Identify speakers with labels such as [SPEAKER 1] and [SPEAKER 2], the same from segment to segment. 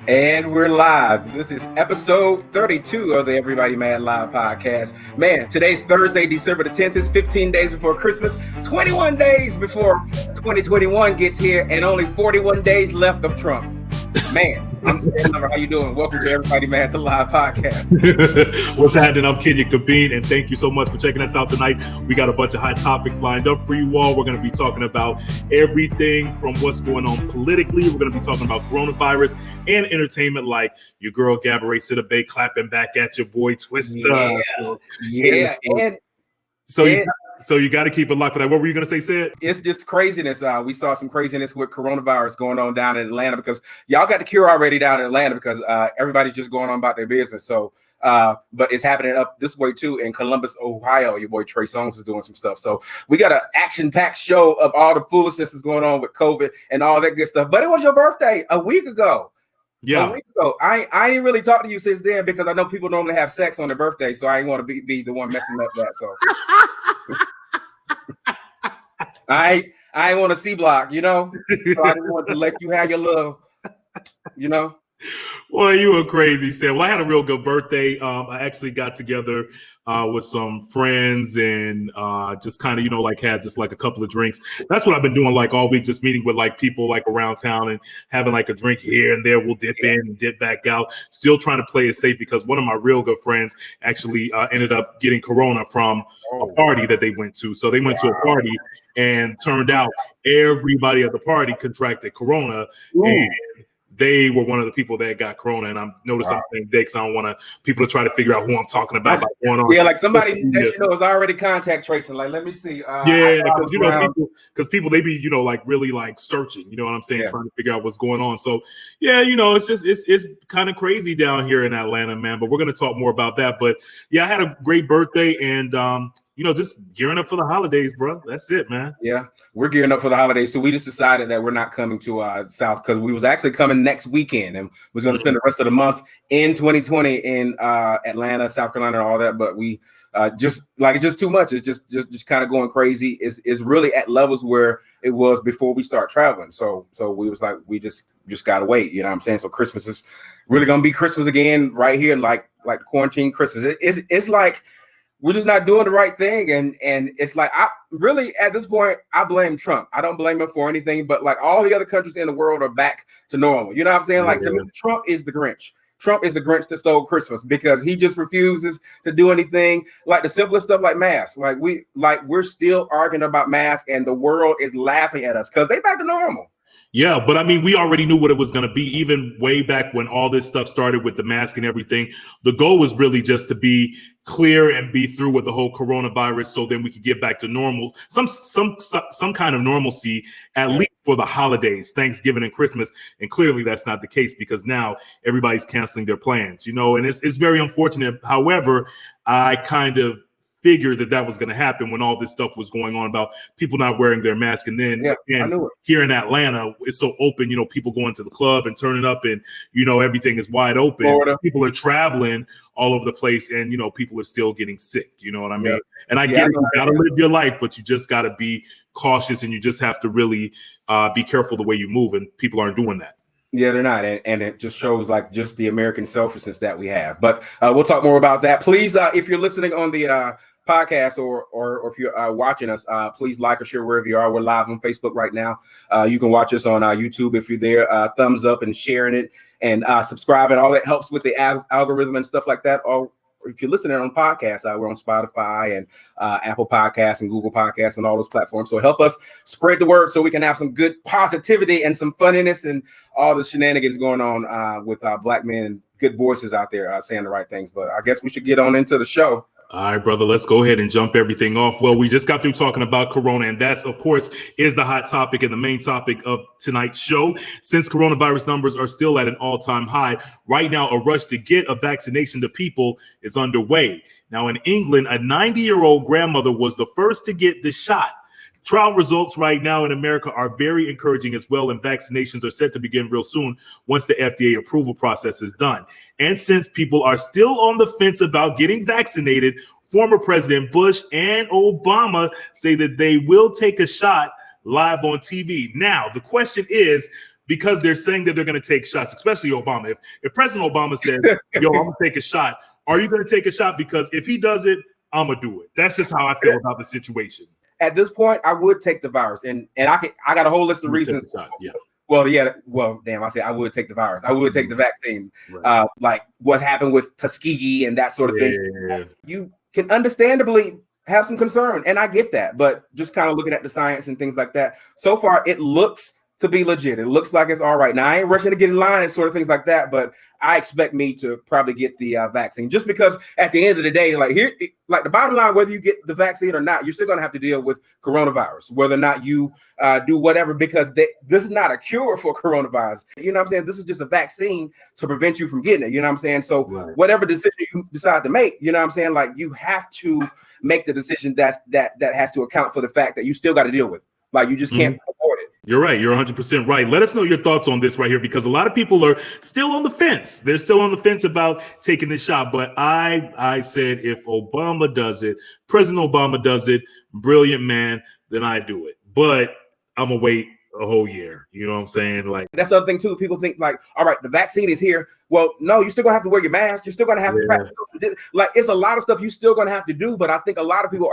[SPEAKER 1] And we're live. This is episode 32 of the Everybody Mad Live podcast. Man, today's Thursday, December the 10th. It's 15 days before Christmas, 21 days before 2021 gets here, and only 41 days left of Trump. Man, I'm Stan Lover. How you doing? Welcome to Everybody Mad Live podcast.
[SPEAKER 2] What's happening? I'm Kenya Kabine, and thank you so much for checking us out tonight. We got a bunch of hot topics lined up for you all. We're going to be talking about everything from what's going on politically. We're going to be talking about coronavirus and entertainment, like your girl Gabourey Sidibe clapping back at your boy Twista.
[SPEAKER 1] Yeah.
[SPEAKER 2] So you got to keep it locked for that. What were you going to say, Sid?
[SPEAKER 1] It's just craziness. We saw some craziness with coronavirus going on down in Atlanta because y'all got the cure already down in Atlanta because everybody's just going on about their business. So, but it's happening up this way too in Columbus, Ohio. Your boy Trey Songz is doing some stuff. So we got an action-packed show of all the foolishness that's going on with COVID and all that good stuff. But it was your birthday a week ago.
[SPEAKER 2] Yeah.
[SPEAKER 1] A week ago. I ain't really talked to you since then because I know people normally have sex on their birthday, so I ain't want to be the one messing up that. So I ain't want to C block, you know. So I didn't want to let you have your little, you know.
[SPEAKER 2] Well, you were crazy, Sam. Well, I had a real good birthday. I actually got together with some friends and just kind of, had just like a couple of drinks. That's what I've been doing like all week, just meeting with like people like around town and having like a drink here and there. We'll dip in and dip back out. Still trying to play it safe because one of my real good friends actually ended up getting corona from a party that they went to. So they went to a party and turned out everybody at the party contracted corona. And they were one of the people that got corona, and I'm noticing I'm saying because I don't want people to try to figure out who I'm talking about. Like going on.
[SPEAKER 1] Yeah, like somebody that is already contact tracing. Like, let me see.
[SPEAKER 2] Because people they be like really like searching. You know what I'm saying? Trying to figure out what's going on. So yeah, it's kind of crazy down here in Atlanta, man. But we're gonna talk more about that. But yeah, I had a great birthday and. Just gearing up for the holidays, bro. That's it, man.
[SPEAKER 1] Yeah, we're gearing up for the holidays. So we just decided that we're not coming to South because we was actually coming next weekend and was going to spend the rest of the month in 2020 in Atlanta, South Carolina, and all that. But we it's just too much. It's just kind of going crazy. It's really at levels where it was before we start traveling. So we was like, we just gotta wait. You know what I'm saying? So Christmas is really gonna be Christmas again right here, like quarantine Christmas. It's like. We're just not doing the right thing. And it's like, I really, at this point, I blame Trump. I don't blame him for anything, but like all the other countries in the world are back to normal. You know what I'm saying? Like to me, Trump is the Grinch. Trump is the Grinch that stole Christmas because he just refuses to do anything like the simplest stuff like masks. We're still arguing about masks and the world is laughing at us because they back to normal.
[SPEAKER 2] Yeah, but I mean, we already knew what it was going to be even way back when all this stuff started with the mask and everything. The goal was really just to be clear and be through with the whole coronavirus so then we could get back to normal, some kind of normalcy, at least for the holidays, Thanksgiving and Christmas. And clearly that's not the case because now everybody's canceling their plans, and it's very unfortunate. However, I kind of figured that was going to happen when all this stuff was going on about people not wearing their mask. And then here in Atlanta, it's so open, people going to the club and turning up and, everything is wide open. Florida. People are traveling all over the place and, people are still getting sick. You know what I mean? Yeah. And I get it. You got to live your life, but you just got to be cautious and you just have to really be careful the way you move. And people aren't doing that.
[SPEAKER 1] Yeah, they're not. And it just shows like just the American selfishness that we have. But we'll talk more about that. Please, if you're listening on the podcast or if you're watching us, please like or share wherever you are. We're live on Facebook right now. You can watch us on YouTube if you're there. Thumbs up and sharing it and subscribing. All that helps with the algorithm and stuff like that. Or if you're listening on podcasts, we're on Spotify and Apple Podcasts and Google Podcasts and all those platforms. So help us spread the word so we can have some good positivity and some funniness and all the shenanigans going on with Black men and good voices out there saying the right things. But I guess we should get on into the show.
[SPEAKER 2] All right, brother, let's go ahead and jump everything off. Well, we just got through talking about corona, and that's, of course, is the hot topic and the main topic of tonight's show. Since coronavirus numbers are still at an all-time high, right now, a rush to get a vaccination to people is underway. Now, in England, a 90-year-old grandmother was the first to get the shot. Trial results right now in America are very encouraging as well, and vaccinations are set to begin real soon once the FDA approval process is done. And since people are still on the fence about getting vaccinated, former President Bush and Obama say that they will take a shot live on TV. Now, the question is, because they're saying that they're going to take shots, especially Obama. If President Obama said, yo, I'm going to take a shot, are you going to take a shot? Because if he does it, I'm going to do it. That's just how I feel about the situation.
[SPEAKER 1] At this point, I would take the virus. And I got a whole list of reasons.
[SPEAKER 2] Yeah.
[SPEAKER 1] Well, damn, I said I would take the virus. I would take the vaccine. Right. Like what happened with Tuskegee and that sort of thing. Yeah. You can understandably have some concern, and I get that, but just kind of looking at the science and things like that, so far it looks to be legit. It looks like it's all right. Now I ain't rushing to get in line and sort of things like that, but I expect me to probably get the vaccine, just because at the end of the day, like the bottom line, whether you get the vaccine or not, you're still going to have to deal with coronavirus, whether or not you do whatever, because this is not a cure for coronavirus. You know what I'm saying? This is just a vaccine to prevent you from getting it. You know what I'm saying? So whatever decision you decide to make, you know what I'm saying? Like you have to make the decision that has to account for the fact that you still got to deal with it. Like you just can't afford it.
[SPEAKER 2] You're right. You're 100% right. Let us know your thoughts on this right here, because a lot of people are still on the fence. They're still on the fence about taking this shot. But I said, if Obama does it, President Obama does it, brilliant man, then I do it. But I'm going to wait a whole year. You know what I'm saying? Like,
[SPEAKER 1] that's the other thing too. People think like, all right, the vaccine is here. Well, no, you're still gonna have to wear your mask. You're still gonna have to practice. Like, it's a lot of stuff you're still gonna have to do. But I think a lot of people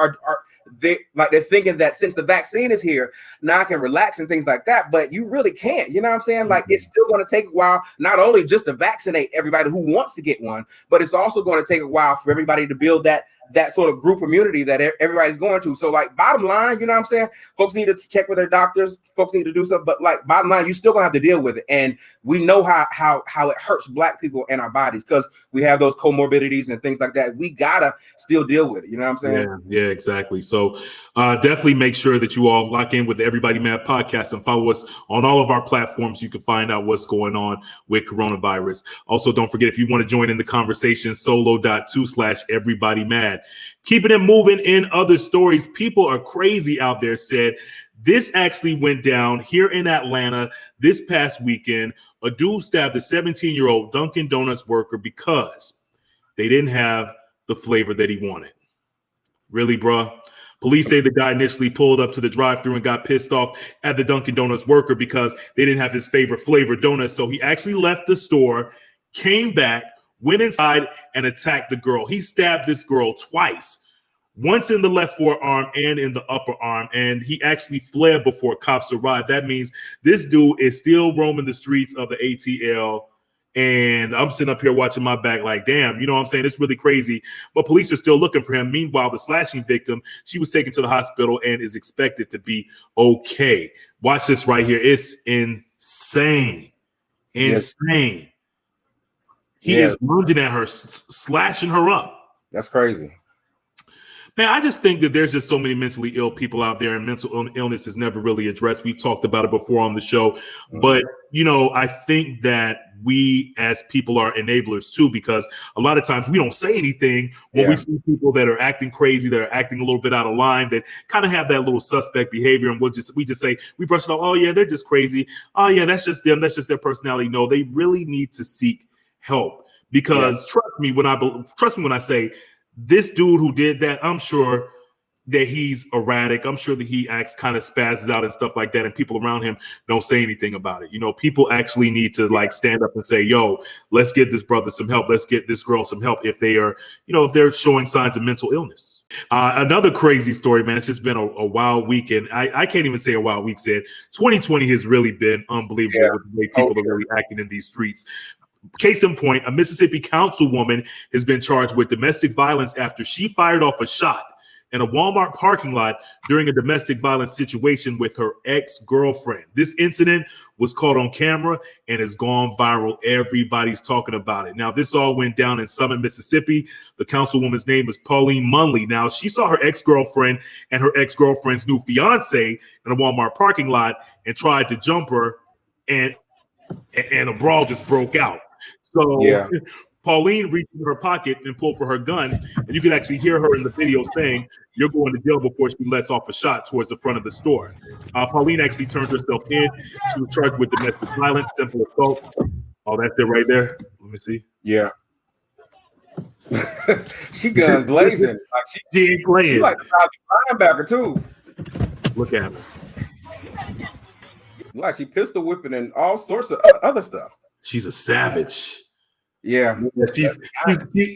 [SPEAKER 1] they're thinking that since the vaccine is here, now I can relax and things like that. But you really can't. You know what I'm saying? Like, it's still gonna take a while, not only just to vaccinate everybody who wants to get one, but it's also going to take a while for everybody to build that sort of group immunity that everybody's going to. So like, bottom line, you know what I'm saying? Folks need to check with their doctors. Folks need to do stuff. But like, bottom line, you're still gonna have to deal with it. And we know how it hurts Black people in our bodies, because we have those comorbidities and things like that. We gotta still deal with it. You know what I'm saying?
[SPEAKER 2] Yeah, exactly. So definitely make sure that you all lock in with the Everybody Mad podcast and follow us on all of our platforms. You can find out what's going on with coronavirus. Also, don't forget, if you want to join in the conversation, solo.2/everybodymad. Keeping it moving in other stories, people are crazy out there. Said this actually went down here in Atlanta this past weekend. A dude stabbed a 17-year-old Dunkin' Donuts worker because they didn't have the flavor that he wanted. Really, bruh? Police say the guy initially pulled up to the drive-thru and got pissed off at the Dunkin' Donuts worker because they didn't have his favorite flavor donut. So he actually left the store, came back, went inside, and attacked the girl. He stabbed this girl twice, once in the left forearm and in the upper arm, and he actually fled before cops arrived. That means this dude is still roaming the streets of the ATL, and I'm sitting up here watching my back like, damn, you know what I'm saying? It's really crazy, but police are still looking for him. Meanwhile, the slashing victim, she was taken to the hospital and is expected to be okay. Watch this right here. It's insane. Insane. Yes. He is lunging at her, slashing her up.
[SPEAKER 1] That's crazy.
[SPEAKER 2] Man, I just think that there's just so many mentally ill people out there, and mental illness is never really addressed. We've talked about it before on the show, but you know, I think that we as people are enablers too, because a lot of times we don't say anything when we see people that are acting crazy, that are acting a little bit out of line, that kind of have that little suspect behavior, and we just say, we brush it off. Oh yeah, they're just crazy. Oh yeah, that's just them. That's just their personality. No, they really need to seek help, because trust me when I say, this dude who did that, I'm sure that he's erratic. I'm sure that he acts kind of spazzes out and stuff like that, and people around him don't say anything about it. You know, people actually need to like stand up and say, yo, let's get this brother some help. Let's get this girl some help if they are, you know, if they're showing signs of mental illness. Another crazy story, man. It's just been a wild weekend. I can't even say a wild week. Said 2020 has really been unbelievable with the way people are really acting in these streets. Case in point, a Mississippi councilwoman has been charged with domestic violence after she fired off a shot in a Walmart parking lot during a domestic violence situation with her ex-girlfriend. This incident was caught on camera and has gone viral. Everybody's talking about it. Now, this all went down in Summit, Mississippi. The councilwoman's name is Pauline Munley. Now, she saw her ex-girlfriend and her ex-girlfriend's new fiance in a Walmart parking lot and tried to jump her, and a brawl just broke out. So Pauline reached in her pocket and pulled for her gun, and you can actually hear her in the video saying, "You're going to jail," before she lets off a shot towards the front of the store. Pauline actually turned herself in. She was charged with domestic violence, simple assault. Oh, that's it right there. Let me see.
[SPEAKER 1] Yeah. She guns blazing. Like
[SPEAKER 2] she ain't playing. She
[SPEAKER 1] like the linebacker too.
[SPEAKER 2] Look at her.
[SPEAKER 1] Like she pistol whipping and all sorts of other stuff.
[SPEAKER 2] She's a savage.
[SPEAKER 1] Yeah,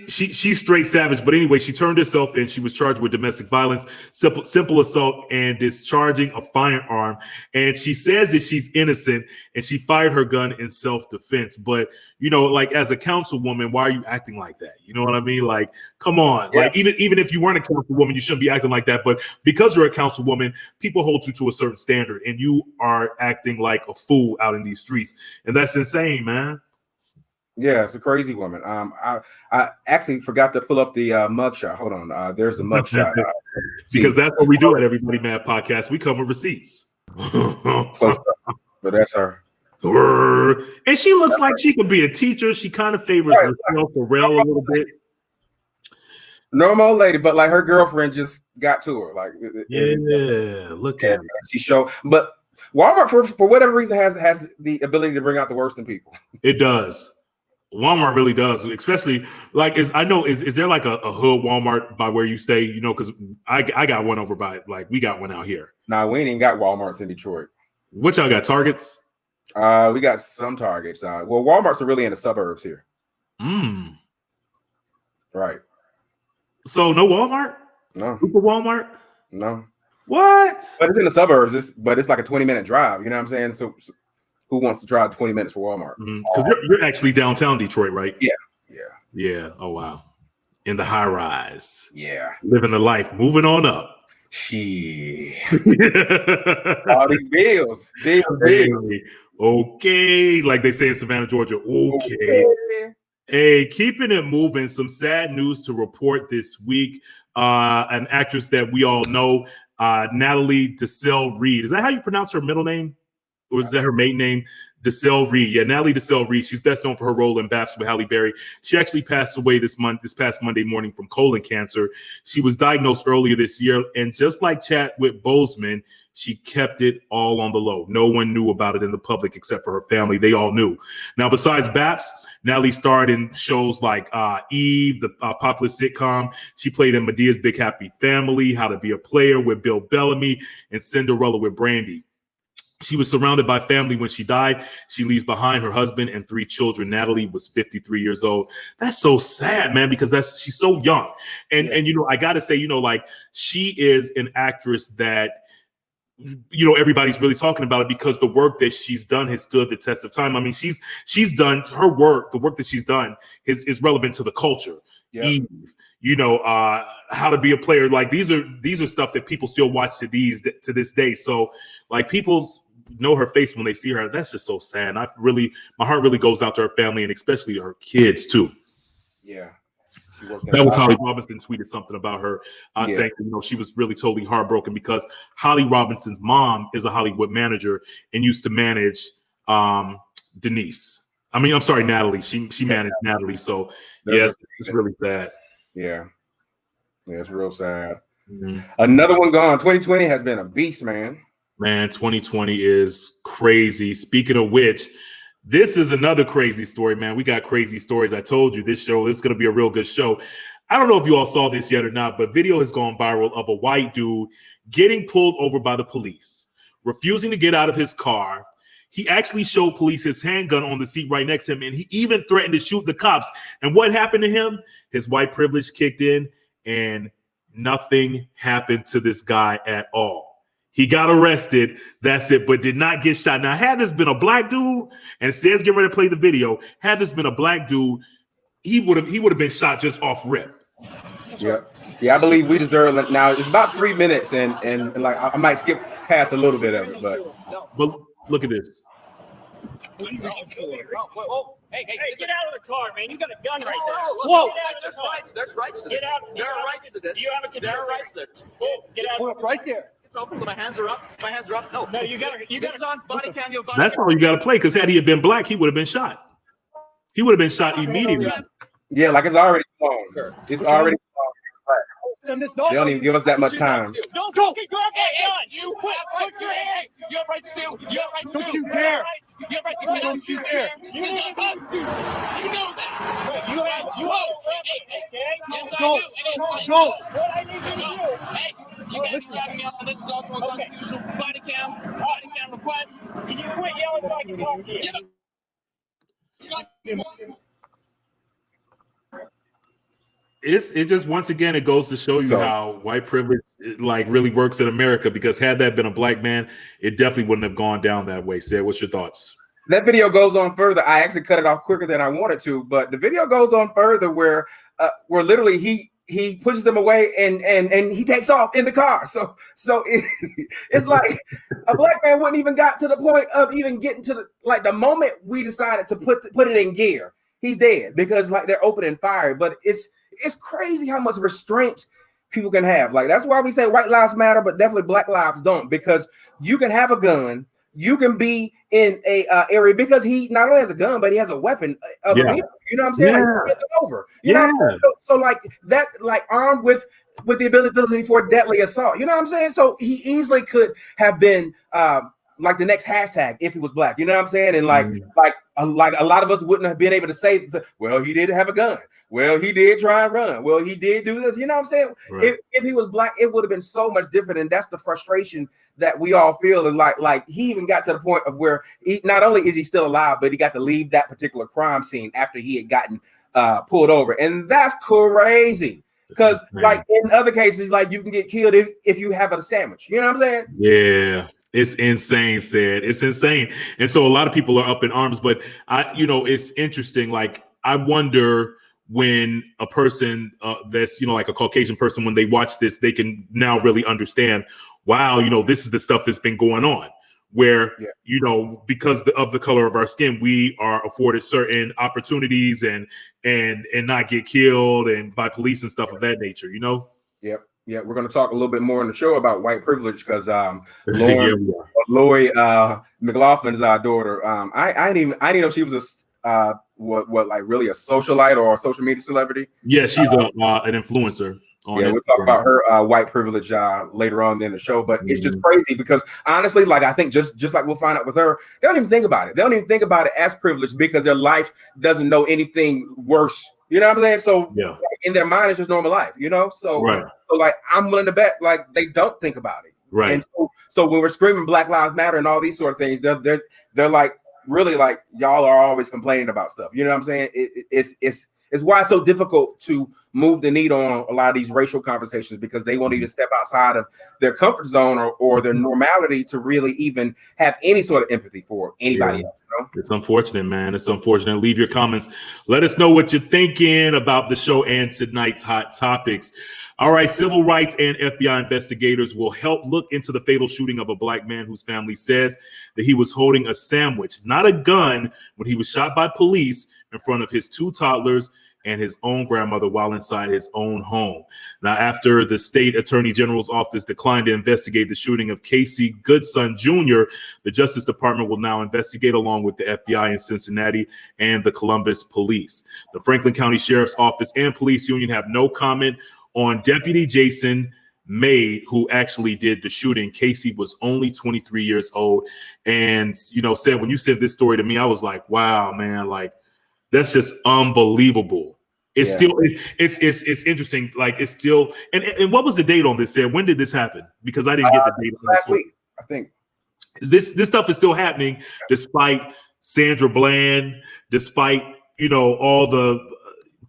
[SPEAKER 2] she's straight savage. But anyway, she turned herself in. She was charged with domestic violence, simple assault, and discharging a firearm. And she says that she's innocent and she fired her gun in self-defense. But you know, like as a councilwoman, why are you acting like that? You know what I mean? Like, come on. Yeah. Like even if you weren't a councilwoman, you shouldn't be acting like that. But because you're a councilwoman, people hold you to a certain standard, and you are acting like a fool out in these streets, and that's insane, man.
[SPEAKER 1] Yeah, it's a crazy woman. I actually forgot to pull up the mugshot. Hold on. There's a mugshot.
[SPEAKER 2] Because that's what we do at Everybody Mad Podcast. We come with receipts.
[SPEAKER 1] Close up. But that's her.
[SPEAKER 2] And she looks like she could be a teacher. She kind of favors herself for real a little bit.
[SPEAKER 1] Normal old lady, but like her girlfriend just got to her. Like,
[SPEAKER 2] look at her.
[SPEAKER 1] She showed, but Walmart for whatever reason has the ability to bring out the worst in people.
[SPEAKER 2] It does. Walmart really does, especially like is there like a hood Walmart by where you stay? You know, because I got one over by we got one out here.
[SPEAKER 1] Nah, we ain't even got Walmarts in Detroit.
[SPEAKER 2] What y'all got? Targets?
[SPEAKER 1] We got some Targets. Well, Walmarts are really in the suburbs here. Right.
[SPEAKER 2] So no Walmart?
[SPEAKER 1] No.
[SPEAKER 2] Super Walmart?
[SPEAKER 1] No.
[SPEAKER 2] What?
[SPEAKER 1] But it's in the suburbs. It's like a 20-minute drive. You know what I'm saying? So who wants to drive 20 minutes for Walmart?
[SPEAKER 2] Because you're actually downtown Detroit, right?
[SPEAKER 1] Yeah.
[SPEAKER 2] Oh, wow. In the high rise.
[SPEAKER 1] Yeah.
[SPEAKER 2] Living the life. Moving on up.
[SPEAKER 1] Shit. All these bills.
[SPEAKER 2] Okay. Like they say in Savannah, Georgia. Okay. Hey, keeping it moving. Some sad news to report this week. An actress that we all know, Natalie Desselle Reid. Is that how you pronounce her middle name? Or is that her maiden name? Desselle Reid. Yeah, Natalie Desselle Reid. She's best known for her role in Baps with Halle Berry. She actually passed away this past Monday morning from colon cancer. She was diagnosed earlier this year, and just like Chadwick Boseman, she kept it all on the low. No one knew about it in the public except for her family. They all knew. Now, besides Baps, Natalie starred in shows like Eve, the popular sitcom. She played in Medea's Big Happy Family, How to Be a Player with Bill Bellamy, and Cinderella with Brandy. She was surrounded by family when she died. She leaves behind her husband and 3 children. Natalie was 53 years old. That's so sad, man, because she's so young. And you know, I got to say, you know, like she is an actress that, you know, everybody's really talking about it because the work that she's done has stood the test of time. I mean, she's done her work. The work that she's done is relevant to the culture. Yeah. Eve, you know, How to Be a Player. Like these are stuff that people still watch to this day. So like people's know her face when they see her. That's just so sad. My heart really goes out to her family and especially her kids too.
[SPEAKER 1] Yeah.
[SPEAKER 2] That was Holly Robinson tweeted something about her saying, you know, she was really totally heartbroken because Holly Robinson's mom is a Hollywood manager and used to manage Denise. I mean, I'm sorry, Natalie. She managed Natalie. So it's really sad.
[SPEAKER 1] Yeah, it's real sad. Another one gone. 2020 has been a beast, man.
[SPEAKER 2] Man, 2020 is crazy. Speaking of which, this is another crazy story, man. We got crazy stories. I told you this is going to be a real good show. I don't know if you all saw this yet or not, but video has gone viral of a white dude getting pulled over by the police, refusing to get out of his car. He actually showed police his handgun on the seat right next to him, and he even threatened to shoot the cops. And what happened to him? His white privilege kicked in, and nothing happened to this guy at all. He got arrested, that's it, but did not get shot. Now, had this been a black dude, and it says get ready to play the video, had this been a black dude, he would have been shot just off rip.
[SPEAKER 1] Yeah, I believe we deserve it. Now, it's about 3 minutes, and like I might skip past a little bit of it,
[SPEAKER 2] but look at this.
[SPEAKER 3] What are you reaching for? Hey, get out of the car, man. You got a gun right there. Whoa! There's rights to this. Get out. There are rights to this. There are rights to this. Get out. Put up right there. My hands are up. No, you got to. This is on body cam.
[SPEAKER 2] That's all you got to play. Because had he been black, he would have been shot. He would have been shot immediately.
[SPEAKER 1] Yeah, like it's already flown. It's already flown. They don't even give us that much time.
[SPEAKER 3] Don't go. Grab that gun. You put your hand. You have rights to. You have rights to. Don't you dare. You have rights to get out. You dare. You have rights to. You know that. You have. You owe. Hey. Yes, I do. Don't. What I need you to do. Hey. You guys are wrapping me up, and this is also unconstitutional. Body cam request. Can you quit yelling so I can talk to you?
[SPEAKER 2] It just once again it goes to show you how white privilege like really works in America, because had that been a black man, it definitely wouldn't have gone down that way. Sid, what's your thoughts?
[SPEAKER 1] That video goes on further. I actually cut it off quicker than I wanted to, but the video goes on further where literally he pushes them away and he takes off in the car. So it's like a black man wouldn't even got to the point of even getting to the moment we decided to put it in gear, he's dead, because like they're opening fire. But it's crazy how much restraint people can have. Like, that's why we say white lives matter, but definitely black lives don't, because you can have a gun, you can be in a area, because he not only has a gun, but he has a weapon of a vehicle. You know what I'm saying? Like, you get them over. You know what I'm saying? So like that, like armed with the ability for deadly assault. You know what I'm saying? So he easily could have been like the next hashtag if he was black. You know what I'm saying? And like a lot of us wouldn't have been able to say, well, he did have a gun. Well, he did try and run. Well, he did do this. You know what I'm saying? Right. If he was black, it would have been so much different. And that's the frustration that we all feel. And like he even got to the point of where not only is he still alive, but he got to leave that particular crime scene after he had gotten pulled over. And that's crazy. Because like in other cases, like you can get killed if you have a sandwich. You know what I'm saying?
[SPEAKER 2] Yeah. It's insane, Sid. It's insane. And so a lot of people are up in arms, but it's interesting. Like, I wonder when a person that's, like a Caucasian person, when they watch this, they can now really understand, wow, this is the stuff that's been going on where, because of the color of our skin, we are afforded certain opportunities and not get killed and by police and stuff of that nature,
[SPEAKER 1] Yep. Yeah, we're going to talk a little bit more in the show about white privilege, because Lori McLaughlin's daughter, I didn't know she was like really a socialite or a social media celebrity.
[SPEAKER 2] Yeah, she's an influencer.
[SPEAKER 1] We'll talk about her white privilege later on in the show, but it's just crazy because honestly, like I think just like we'll find out with her, they don't even think about it. They don't even think about it as privilege because their life doesn't know anything worse. You know what I'm saying? So in their mind, it's just normal life. So like I'm willing to bet like they don't think about it.
[SPEAKER 2] Right.
[SPEAKER 1] And so when we're screaming Black Lives Matter and all these sort of things, they're like really like y'all are always complaining about stuff. You know what I'm saying? It's why it's so difficult to move the needle on a lot of these racial conversations, because they won't even step outside of their comfort zone or their normality to really even have any sort of empathy for anybody else.
[SPEAKER 2] It's unfortunate, man. It's unfortunate. Leave your comments. Let us know what you're thinking about the show and tonight's hot topics. All right, civil rights and FBI investigators will help look into the fatal shooting of a black man whose family says that he was holding a sandwich, not a gun, when he was shot by police in front of his two toddlers and his own grandmother while inside his own home. Now, after the state attorney general's office declined to investigate the shooting of Casey Goodson Jr., the Justice Department will now investigate along with the FBI in Cincinnati and the Columbus Police. The Franklin County Sheriff's Office and Police Union have no comment on Deputy Jason May, who actually did the shooting. Casey was only 23 years old. And, said when you said this story to me, I was like, wow, man, like, that's just unbelievable. It's still, it's interesting. Like, it's still, and what was the date on this, Sid? When did this happen? Because I didn't get the date.
[SPEAKER 1] Last week, I think.
[SPEAKER 2] This stuff is still happening despite Sandra Bland, despite, all the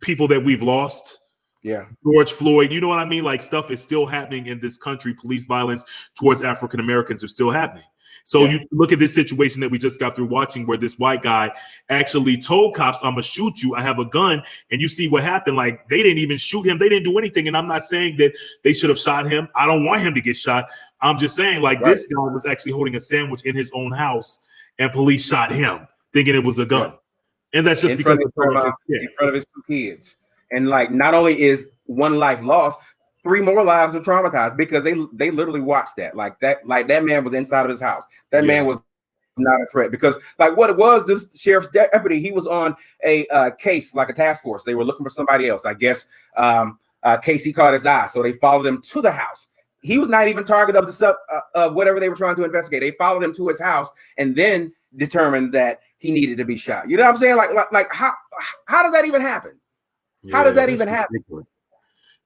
[SPEAKER 2] people that we've lost.
[SPEAKER 1] Yeah.
[SPEAKER 2] George Floyd, you know what I mean? Like, stuff is still happening in this country. Police violence towards African Americans are still happening. So you look at this situation that we just got through watching, where this white guy actually told cops, I'm going to shoot you. I have a gun. And you see what happened. Like, they didn't even shoot him. They didn't do anything. And I'm not saying that they should have shot him. I don't want him to get shot. I'm just saying, like, this guy was actually holding a sandwich in his own house and police shot him thinking it was a gun. And that's just
[SPEAKER 1] in
[SPEAKER 2] because
[SPEAKER 1] front of his two kids. And like, not only is one life lost, 3 more lives are traumatized because they literally watched that. Like that man was inside of his house. That man was not a threat, because like what it was, this sheriff's deputy, he was on a case, like a task force. They were looking for somebody else. I guess Casey caught his eye, so they followed him to the house. He was not even target of the stuff of whatever they were trying to investigate. They followed him to his house and then determined that he needed to be shot. You know what I'm saying? Like how does that even happen? How does that even happen?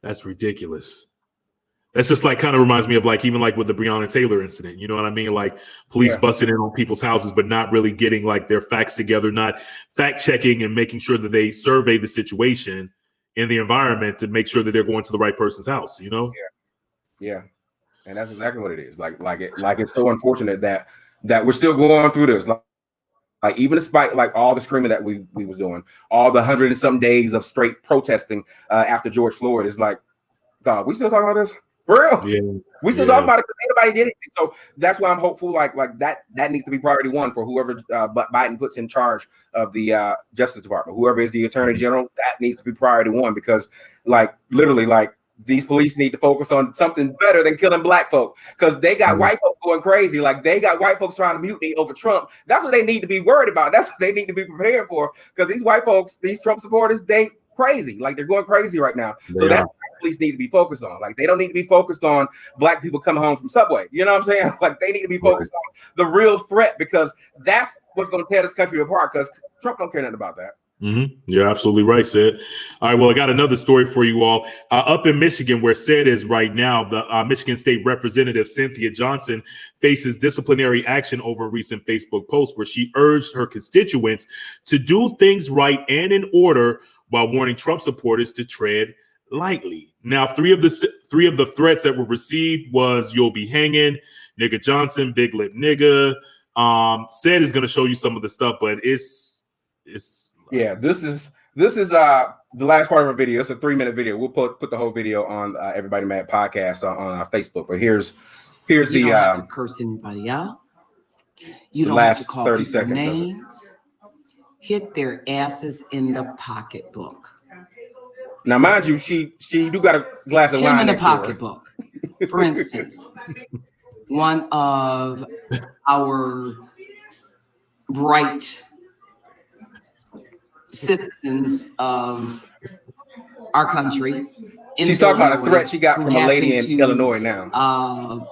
[SPEAKER 2] That's ridiculous. That's just like kind of reminds me of like even like with the Breonna Taylor incident. You know what I mean? Like police busting in on people's houses, but not really getting like their facts together, not fact checking and making sure that they survey the situation in the environment to make sure that they're going to the right person's house. You know?
[SPEAKER 1] Yeah. And that's exactly what it is. Like it's so unfortunate that we're still going through this. Like even despite like all the screaming that we was doing, all the 100 and some days of straight protesting after George Floyd, is like, dog, we still talking about this? For real?
[SPEAKER 2] Yeah.
[SPEAKER 1] We still talking about it because anybody did anything. So that's why I'm hopeful. Like that needs to be priority one for whoever Biden puts in charge of the Justice Department. Whoever is the Attorney General, that needs to be priority one, because like literally like these police need to focus on something better than killing black folk, because they got white folks going crazy. Like they got white folks trying to mutiny over Trump. That's what they need to be worried about. That's what they need to be prepared for, because these white folks, these Trump supporters, they crazy. Like they're going crazy right now. So that's what police need to be focused on. Like they don't need to be focused on black people coming home from Subway. You know what I'm saying? Like they need to be focused on the real threat, because that's what's going to tear this country apart, because Trump don't care nothing about that.
[SPEAKER 2] You're absolutely right, Sid. All right, well, I got another story for you all. Up in Michigan, where Sid is right now, the Michigan State Representative Cynthia Johnson faces disciplinary action over a recent Facebook post where she urged her constituents to do things right and in order, while warning Trump supporters to tread lightly. Now, three of the threats that were received was "you'll be hanging," "nigga Johnson," "big lip nigga." Sid is going to show you some of the stuff, but it's.
[SPEAKER 1] Yeah, this is the last part of our video. It's a 3-minute video. We'll put the whole video on Everybody Mad podcast on Facebook. But here's
[SPEAKER 4] you
[SPEAKER 1] the
[SPEAKER 4] don't have to curse anybody out. You don't have to call
[SPEAKER 1] 30
[SPEAKER 4] people
[SPEAKER 1] seconds
[SPEAKER 4] names. Hit their asses in the pocketbook.
[SPEAKER 1] Now, mind you, she do got a glass of wine
[SPEAKER 4] in the
[SPEAKER 1] next to her.
[SPEAKER 4] pocketbook. For instance, one of our bright citizens of our country.
[SPEAKER 1] She's talking about a threat she got from a lady in Illinois now.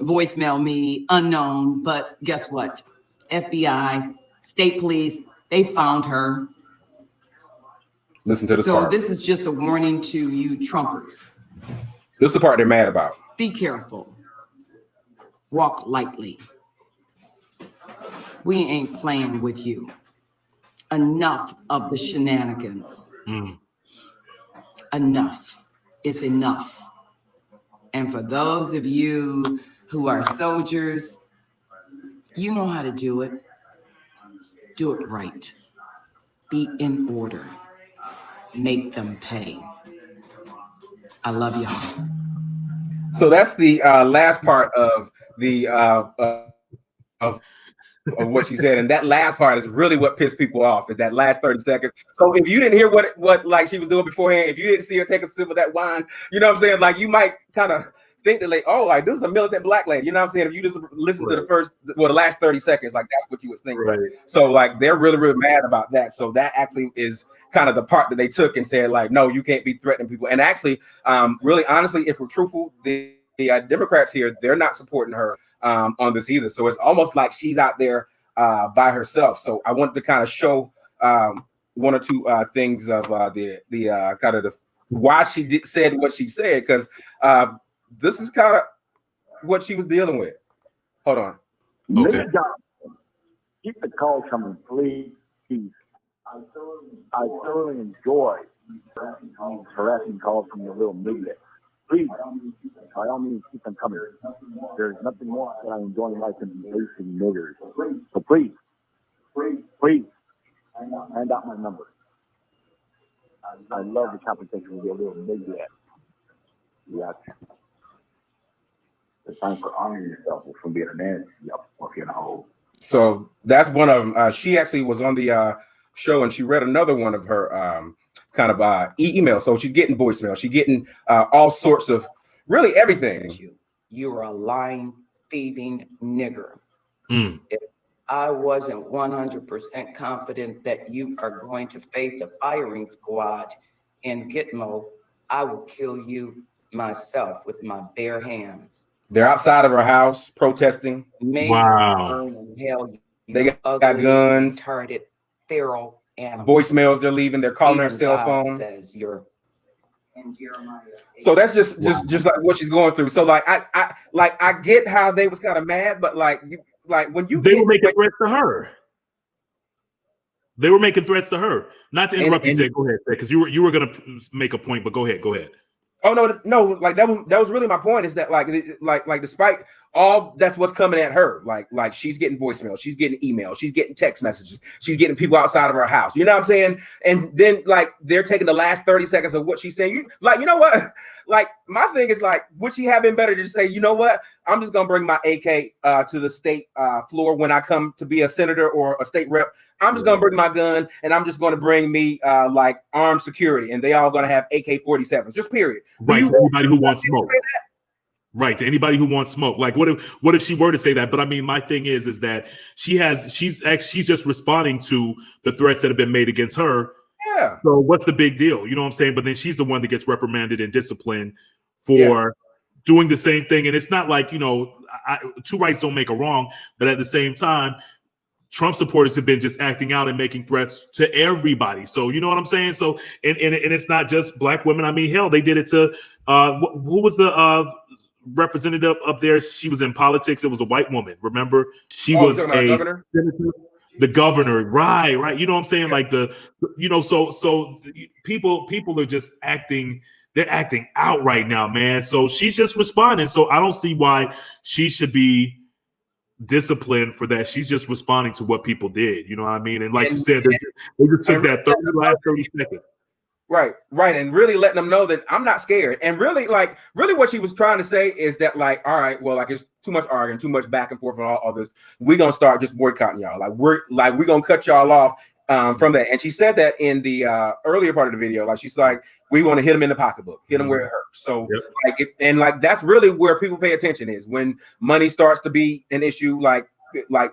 [SPEAKER 4] Voicemail me, unknown, but guess what? FBI, state police, they found her.
[SPEAKER 1] Listen to this part.
[SPEAKER 4] So this is just a warning to you Trumpers.
[SPEAKER 1] This is the part they're mad about.
[SPEAKER 4] Be careful. Walk lightly. We ain't playing with you. Enough of the shenanigans. Enough is enough. And for those of you who are soldiers, you know how to do it. Do it right. Be in order. Make them pay. I love y'all.
[SPEAKER 1] So that's the last part of the of what she said, and that last part is really what pissed people off. Is that last 30 seconds. So if you didn't hear what like she was doing beforehand, if you didn't see her take a sip of that wine, you know what I'm saying? Like you might kind of think that like, oh, like this is a militant black lady. You know what I'm saying? If you just listen to the last 30 seconds, like that's what you would think.
[SPEAKER 2] Right.
[SPEAKER 1] So like they're really, really mad about that. So that actually is kind of the part that they took and said like, no, you can't be threatening people. And actually, really honestly, if we're truthful, the Democrats here, they're not supporting her on this either. So it's almost like she's out there by herself. So I wanted to kind of show one or two things of the kind of the why she said what she said, because this is kind of what she was dealing with. Hold on.
[SPEAKER 2] Okay.
[SPEAKER 5] Keep the calls coming, please. I thoroughly enjoy these harassing calls from your little media. Please, by all means, keep them coming. There's nothing more that I enjoy in life than embracing niggers. So please, hand out my number. I love the conversation with your little media. Yeah. It's time for honoring yourself from being a man. Yep, fucking hole.
[SPEAKER 1] So that's one of them. She actually was on the show and she read another one of her kind of email. So she's getting voicemail. She's getting all sorts of really everything.
[SPEAKER 4] You're a lying, thieving nigger. If I wasn't 100% confident that you are going to face a firing squad in Gitmo, I will kill you myself with my bare hands.
[SPEAKER 1] They're outside of her house protesting.
[SPEAKER 2] Wow.
[SPEAKER 1] They got guns.
[SPEAKER 4] Retarded, feral animals.
[SPEAKER 1] Voicemails they're leaving. They're calling her cell phone.
[SPEAKER 4] Says you're
[SPEAKER 1] So that's just like what she's going through. So like I get how they was kind of mad, but like when
[SPEAKER 2] they were making threats to her. They were making threats to her. Not to interrupt you, say go ahead, because you were gonna make a point, but go ahead.
[SPEAKER 1] Oh no, like that was really my point, is that like despite all that's what's coming at her, like she's getting voicemail, she's getting emails, she's getting text messages, she's getting people outside of her house, you know what I'm saying? And then like they're taking the last 30 seconds of what she's saying. You know what? Like my thing is like, would she have been better to say, you know what? I'm just gonna bring my AK to the state floor when I come to be a senator or a state rep. I'm just gonna bring my gun, and I'm just gonna bring me like armed security, and they all gonna have AK-47s, just period.
[SPEAKER 2] Right, to anybody who wants smoke. Right, to anybody who wants smoke. Like, what if she were to say that? But I mean, my thing is that she's just responding to the threats that have been made against her.
[SPEAKER 1] Yeah.
[SPEAKER 2] So what's the big deal? You know what I'm saying? But then she's the one that gets reprimanded and disciplined for doing the same thing. And it's not like, two rights don't make a wrong, but at the same time, Trump supporters have been just acting out and making threats to everybody. So you know what I'm saying? So and it's not just black women. I mean, hell, they did it to who was the representative up there? She was in politics. It was a white woman. Remember? She was a
[SPEAKER 1] governor.
[SPEAKER 2] The governor, right. You know what I'm saying? Like so people are just acting. They're acting out right now, man. So she's just responding. So I don't see why she should be disciplined for that. She's just responding to what people did. You know what I mean? And like you said, they just took that last 30 seconds.
[SPEAKER 1] Right. And really letting them know that I'm not scared. And really what she was trying to say is that like, all right, well, like it's too much arguing, too much back and forth and all this. We're gonna start just boycotting y'all. We're gonna cut y'all off from that. And she said that in the earlier part of the video. Like she's like, we want to hit them in the pocketbook, hit them where it hurts. So that's really where people pay attention, is when money starts to be an issue. Like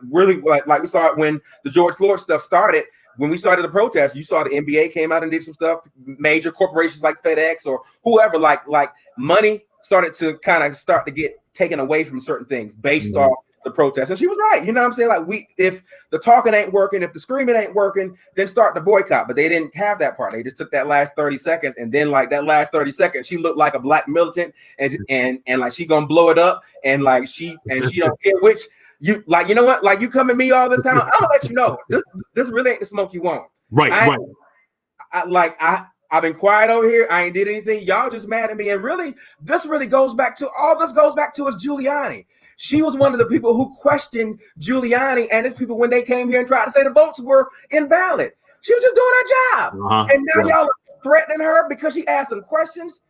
[SPEAKER 1] really like we saw it when the George Floyd stuff started. When we started the protest, you saw the NBA came out and did some stuff. Major corporations like FedEx or whoever, like money started to start to get taken away from certain things based off the protest. And she was right. You know what I'm saying? Like if the talking ain't working, if the screaming ain't working, then start the boycott. But they didn't have that part. They just took that last 30 seconds. And then like that last 30 seconds, she looked like a black militant and like she gonna blow it up. And like she don't care which. You like, you know what? Like you come at me all this time. I'm gonna let you know this really ain't the smoke you want.
[SPEAKER 2] Right.
[SPEAKER 1] I've been quiet over here. I ain't did anything. Y'all just mad at me. And really, this goes back to is Giuliani. She was one of the people who questioned Giuliani and his people when they came here and tried to say the votes were invalid. She was just doing her job. And now y'all are threatening her because she asked some questions.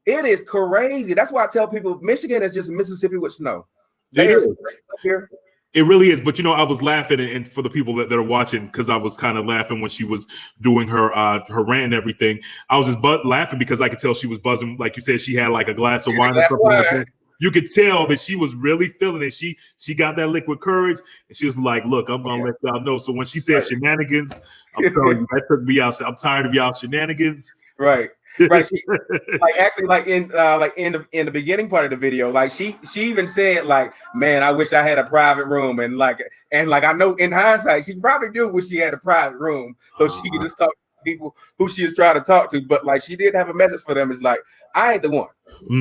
[SPEAKER 1] It is crazy. That's why I tell people Michigan is just Mississippi with snow.
[SPEAKER 2] It really is. But I was laughing, and for the people that are watching, because I was kind of laughing when she was doing her rant and everything. I was just laughing because I could tell she was buzzing. Like you said, she had like a glass of wine or something like that. You could tell that she was really feeling it. She got that liquid courage, and she was like, "Look, I'm gonna let y'all know." So when she said shenanigans, I'm telling you, that took me out. I'm tired of y'all shenanigans.
[SPEAKER 1] Right. Right. In the beginning part of the video, like she even said, like, man, I wish I had a private room. And I know in hindsight, she probably do wish she had a private room so she could just talk to people who she was trying to talk to. But like she did have a message for them. It's like, I ain't the one.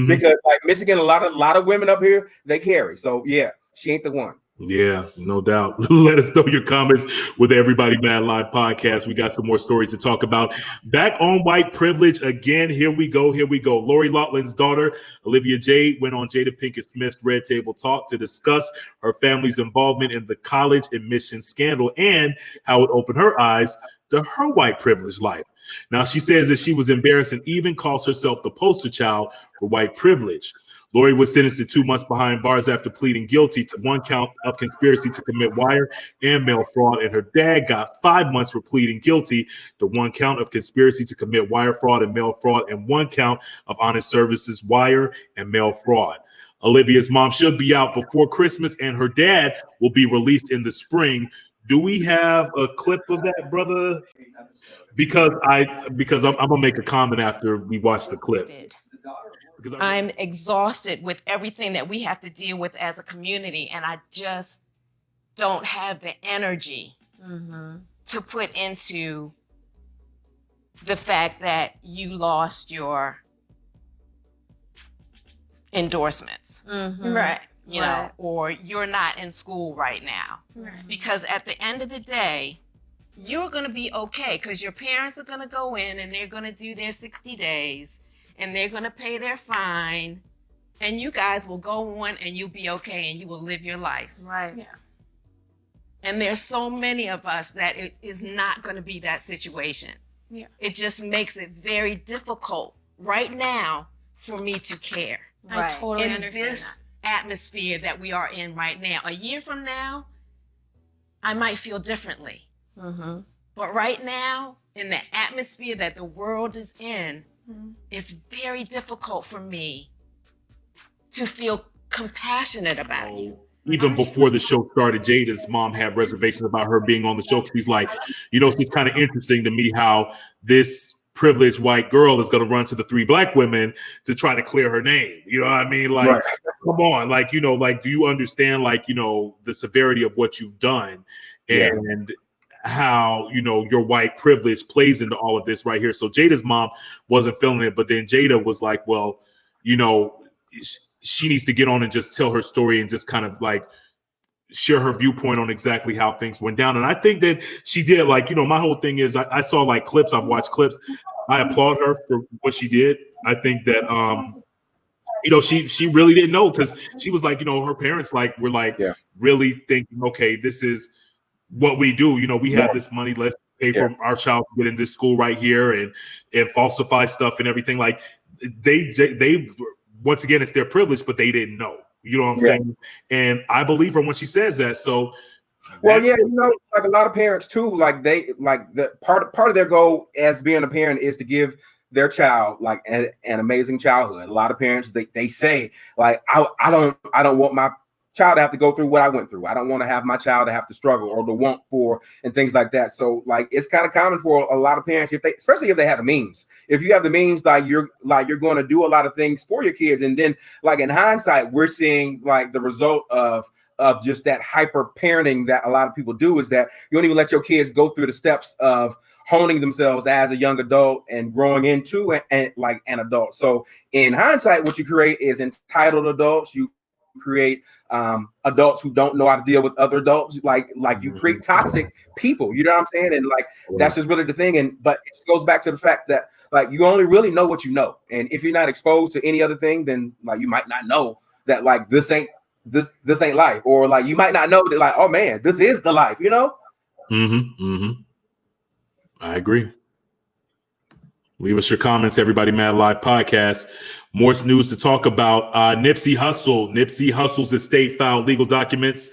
[SPEAKER 1] Because like Michigan, a lot of women up here, they carry. So yeah, she ain't the one.
[SPEAKER 2] Yeah, no doubt. Let us know your comments with the Everybody Mad Live podcast. We got some more stories to talk about. Back on white privilege again. Here we go. Lori Loughlin's daughter, Olivia Jade, went on Jada Pinkett Smith's Red Table Talk to discuss her family's involvement in the college admission scandal and how it opened her eyes to her white privilege life. Now, she says that she was embarrassed and even calls herself the poster child for white privilege. Lori was sentenced to 2 months behind bars after pleading guilty to 1 count of conspiracy to commit wire and mail fraud, and her dad got 5 months for pleading guilty to 1 count of conspiracy to commit wire fraud and mail fraud and 1 count of honest services wire and mail fraud. Olivia's mom should be out before Christmas, and her dad will be released in the spring. Do we have a clip of that, brother? Because I'm gonna make a comment after we watch the clip.
[SPEAKER 6] I'm exhausted with everything that we have to deal with as a community, and I just don't have the energy to put into the fact that you lost your endorsements.
[SPEAKER 7] Right.
[SPEAKER 6] You know, or you're not in school right now. Because at the end of the day, you're going to be okay because your parents are going to go in and they're going to do their 60 days and they're going to pay their fine, and you guys will go on and you'll be okay and you will live your life.
[SPEAKER 7] Right. Yeah.
[SPEAKER 6] And there's so many of us that it is not going to be that situation.
[SPEAKER 7] Yeah.
[SPEAKER 6] It just makes it very difficult right now for me to care.
[SPEAKER 7] I totally
[SPEAKER 6] in
[SPEAKER 7] understand
[SPEAKER 6] this atmosphere that we are in right now. A year from now, I might feel differently. But right now, in the atmosphere that the world is in, it's very difficult for me to feel compassionate about you.
[SPEAKER 2] Even before the show started, Jada's mom had reservations about her being on the show. She's like, you know, it's kind of interesting to me how this privileged white girl is going to run to the 3 black women to try to clear her name. You know what I mean? Like, come on. Like, you know, like, do you understand, like, you know, the severity of what you've done and how, you know, your white privilege plays into all of this right here. So Jada's mom wasn't feeling it, but then Jada was like, well, you know, she needs to get on and just tell her story and just kind of like share her viewpoint on exactly how things went down. And I think that she did. Like, you know, my whole thing is I saw like clips. I've watched clips. I applaud her for what she did. I think that, you know, she really didn't know, because she was like, you know, her parents like were like really thinking, okay, this is what we do. You know, we have this money. Let's pay for our child to get into school right here and falsify stuff and everything. Like they once again, it's their privilege, but they didn't know. You know what I'm saying? And I believe her when she says that. So,
[SPEAKER 1] well, yeah, you know, like a lot of parents too, like they like the part of their goal as being a parent is to give their child like an amazing childhood. A lot of parents they say like I don't want my child to have to go through what I went through. I don't want to have my child to have to struggle or to want for and things like that. So like it's kind of common for a lot of parents, especially if they have the means. If you have the means, you're going to do a lot of things for your kids. And then like in hindsight, we're seeing like the result of just that hyper parenting that a lot of people do, is that you don't even let your kids go through the steps of honing themselves as a young adult and growing into like an adult. So in hindsight, what you create is entitled adults. You create adults who don't know how to deal with other adults. Like you create toxic people, you know what I'm saying? And like that's just really the thing. But it goes back to the fact that like you only really know what you know. And if you're not exposed to any other thing, then like you might not know that like this ain't life. Or like you might not know that like, oh man, this is the life, you know?
[SPEAKER 2] I agree. Leave us your comments, everybody. Mad Live Podcast. More news to talk about. Nipsey Hussle. Nipsey Hussle's estate filed legal documents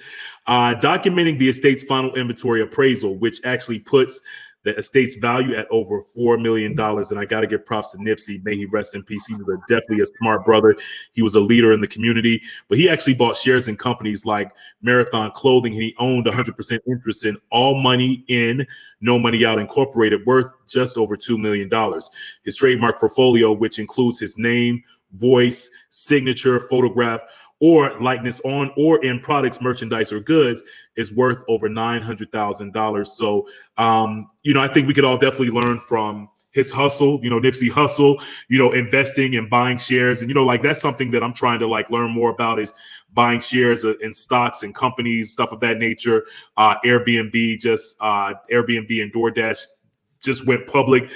[SPEAKER 2] documenting the estate's final inventory appraisal, which actually puts the estate's value at over $4 million. And I got to give props to Nipsey. May he rest in peace. He was definitely a smart brother. He was a leader in the community, but he actually bought shares in companies like Marathon Clothing, and he owned 100% interest in All Money In, No Money Out Incorporated, worth just over $2 million. His trademark portfolio, which includes his name, voice, signature, photograph, or likeness on or in products, merchandise, or goods, is worth over $900,000. So, you know, I think we could all definitely learn from his hustle, you know, Nipsey Hussle, you know, investing and buying shares. And, you know, like that's something that I'm trying to like learn more about, is buying shares in stocks and companies, stuff of that nature. Airbnb and DoorDash just went public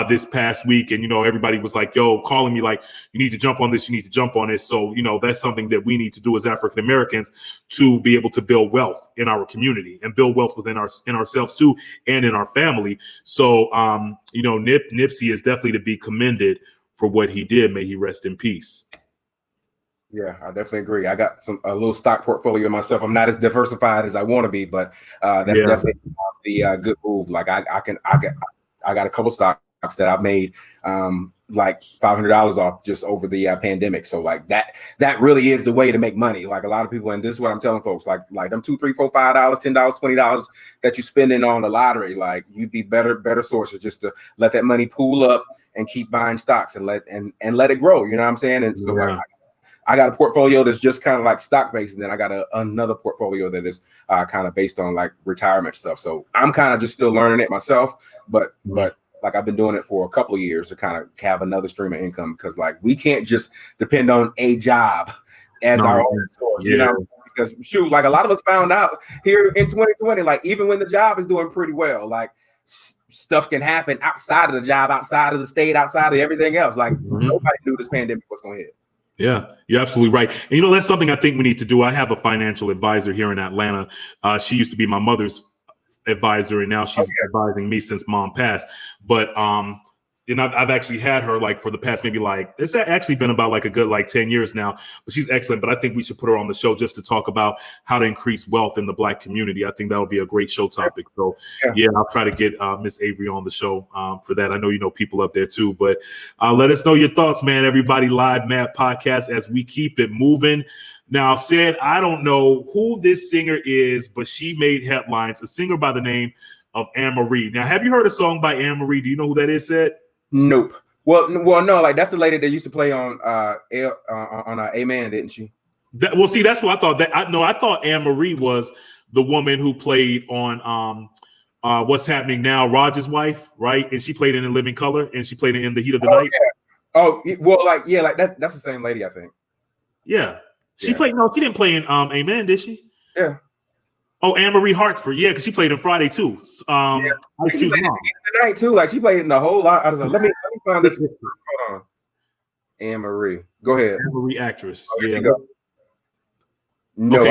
[SPEAKER 2] this past week. And, you know, everybody was like, yo, calling me like, you need to jump on this. You need to jump on this. So, you know, that's something that we need to do as African-Americans to be able to build wealth in our community and build wealth within ourselves too, and in our family. So, you know, Nipsey is definitely to be commended for what he did. May he rest in peace.
[SPEAKER 1] Yeah, I definitely agree. I got a little stock portfolio myself. I'm not as diversified as I want to be, but that's definitely the good move. Like I got a couple stocks that I've made like $500 off just over the pandemic. So like that really is the way to make money. Like a lot of people, and this is what I'm telling folks, like them $2, $3, $4, $5, $10, $20 that you're spending on the lottery, like you'd be better sources just to let that money pool up and keep buying stocks and let it grow. You know what I'm saying? And so like, I got a portfolio that's just kind of like stock based, and then I got another portfolio that is kind of based on like retirement stuff. So I'm kind of just still learning it myself, but like like I've been doing it for a couple of years to kind of have another stream of income, because like we can't just depend on a job as our own source, you know, because shoot, like a lot of us found out here in 2020, like even when the job is doing pretty well, like stuff can happen outside of the job, outside of the state, outside of everything else. Like nobody knew this pandemic was going to hit.
[SPEAKER 2] Yeah, you're absolutely right. And you know, that's something I think we need to do. I have a financial advisor here in Atlanta. She used to be my mother's advisor, and now she's advising me since mom passed. But and I've actually had her like for the past maybe like, it's actually been about like a good like 10 years now, but she's excellent. But I think we should put her on the show just to talk about how to increase wealth in the Black community. I think that would be a great show topic. So yeah, I'll try to get Miss Avery on the show for that. I know you know people up there too, but let us know your thoughts, man. Everybody Live Mad Podcast as we keep it moving. Now, Sid, I don't know who this singer is, but she made headlines, a singer by the name of Anne-Marie. Now, have you heard a song by Anne-Marie? Do you know who that is, Sid?
[SPEAKER 1] Nope. Well, no, like that's the lady that used to play on Amen, didn't she?
[SPEAKER 2] Well, see, that's what I thought. I thought Anne-Marie was the woman who played on What's Happening Now, Roger's wife, right? And she played in Living Color, and she played in The Heat of the Night.
[SPEAKER 1] Yeah. Oh, well, like that's the same lady, I think.
[SPEAKER 2] Yeah. She played. No, she didn't play in Amen, did she?
[SPEAKER 1] Yeah.
[SPEAKER 2] Oh, Anne-Marie Hartsford. Yeah, because she played in Friday too.
[SPEAKER 1] She played in the night too. Like she played in the whole lot. I was like, let me find this. Hold on. Anne-Marie. Go ahead.
[SPEAKER 2] Anne-Marie actress.
[SPEAKER 1] Oh,
[SPEAKER 2] yeah.
[SPEAKER 1] No.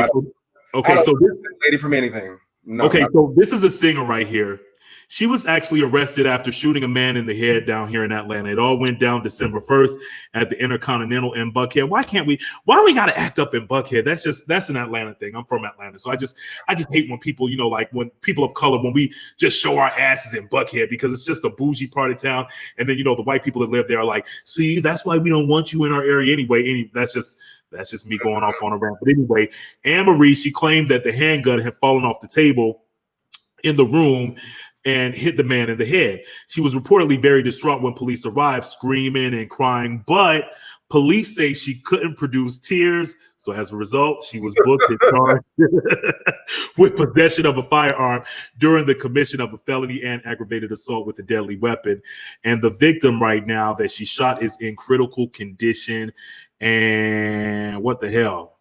[SPEAKER 2] Okay. So
[SPEAKER 1] this lady from anything. No,
[SPEAKER 2] okay. So this is a singer right here. She was actually arrested after shooting a man in the head down here in Atlanta. It all went down December 1st at the Intercontinental in Buckhead. Why we got to act up in Buckhead? That's an Atlanta thing. I'm from Atlanta. So I just hate when people, you know, like when people of color, when we just show our asses in Buckhead, because it's just a bougie part of town. And then, you know, the white people that live there are like, see, that's why we don't want you in our area anyway. That's just me going off on a rant. But anyway, Anne-Marie, she claimed that the handgun had fallen off the table in the room and hit the man in the head. She was reportedly very distraught when police arrived, screaming and crying, but police say she couldn't produce tears. So as a result, she was booked and charged with possession of a firearm during the commission of a felony and aggravated assault with a deadly weapon. And the victim right now that she shot is in critical condition. And what the hell?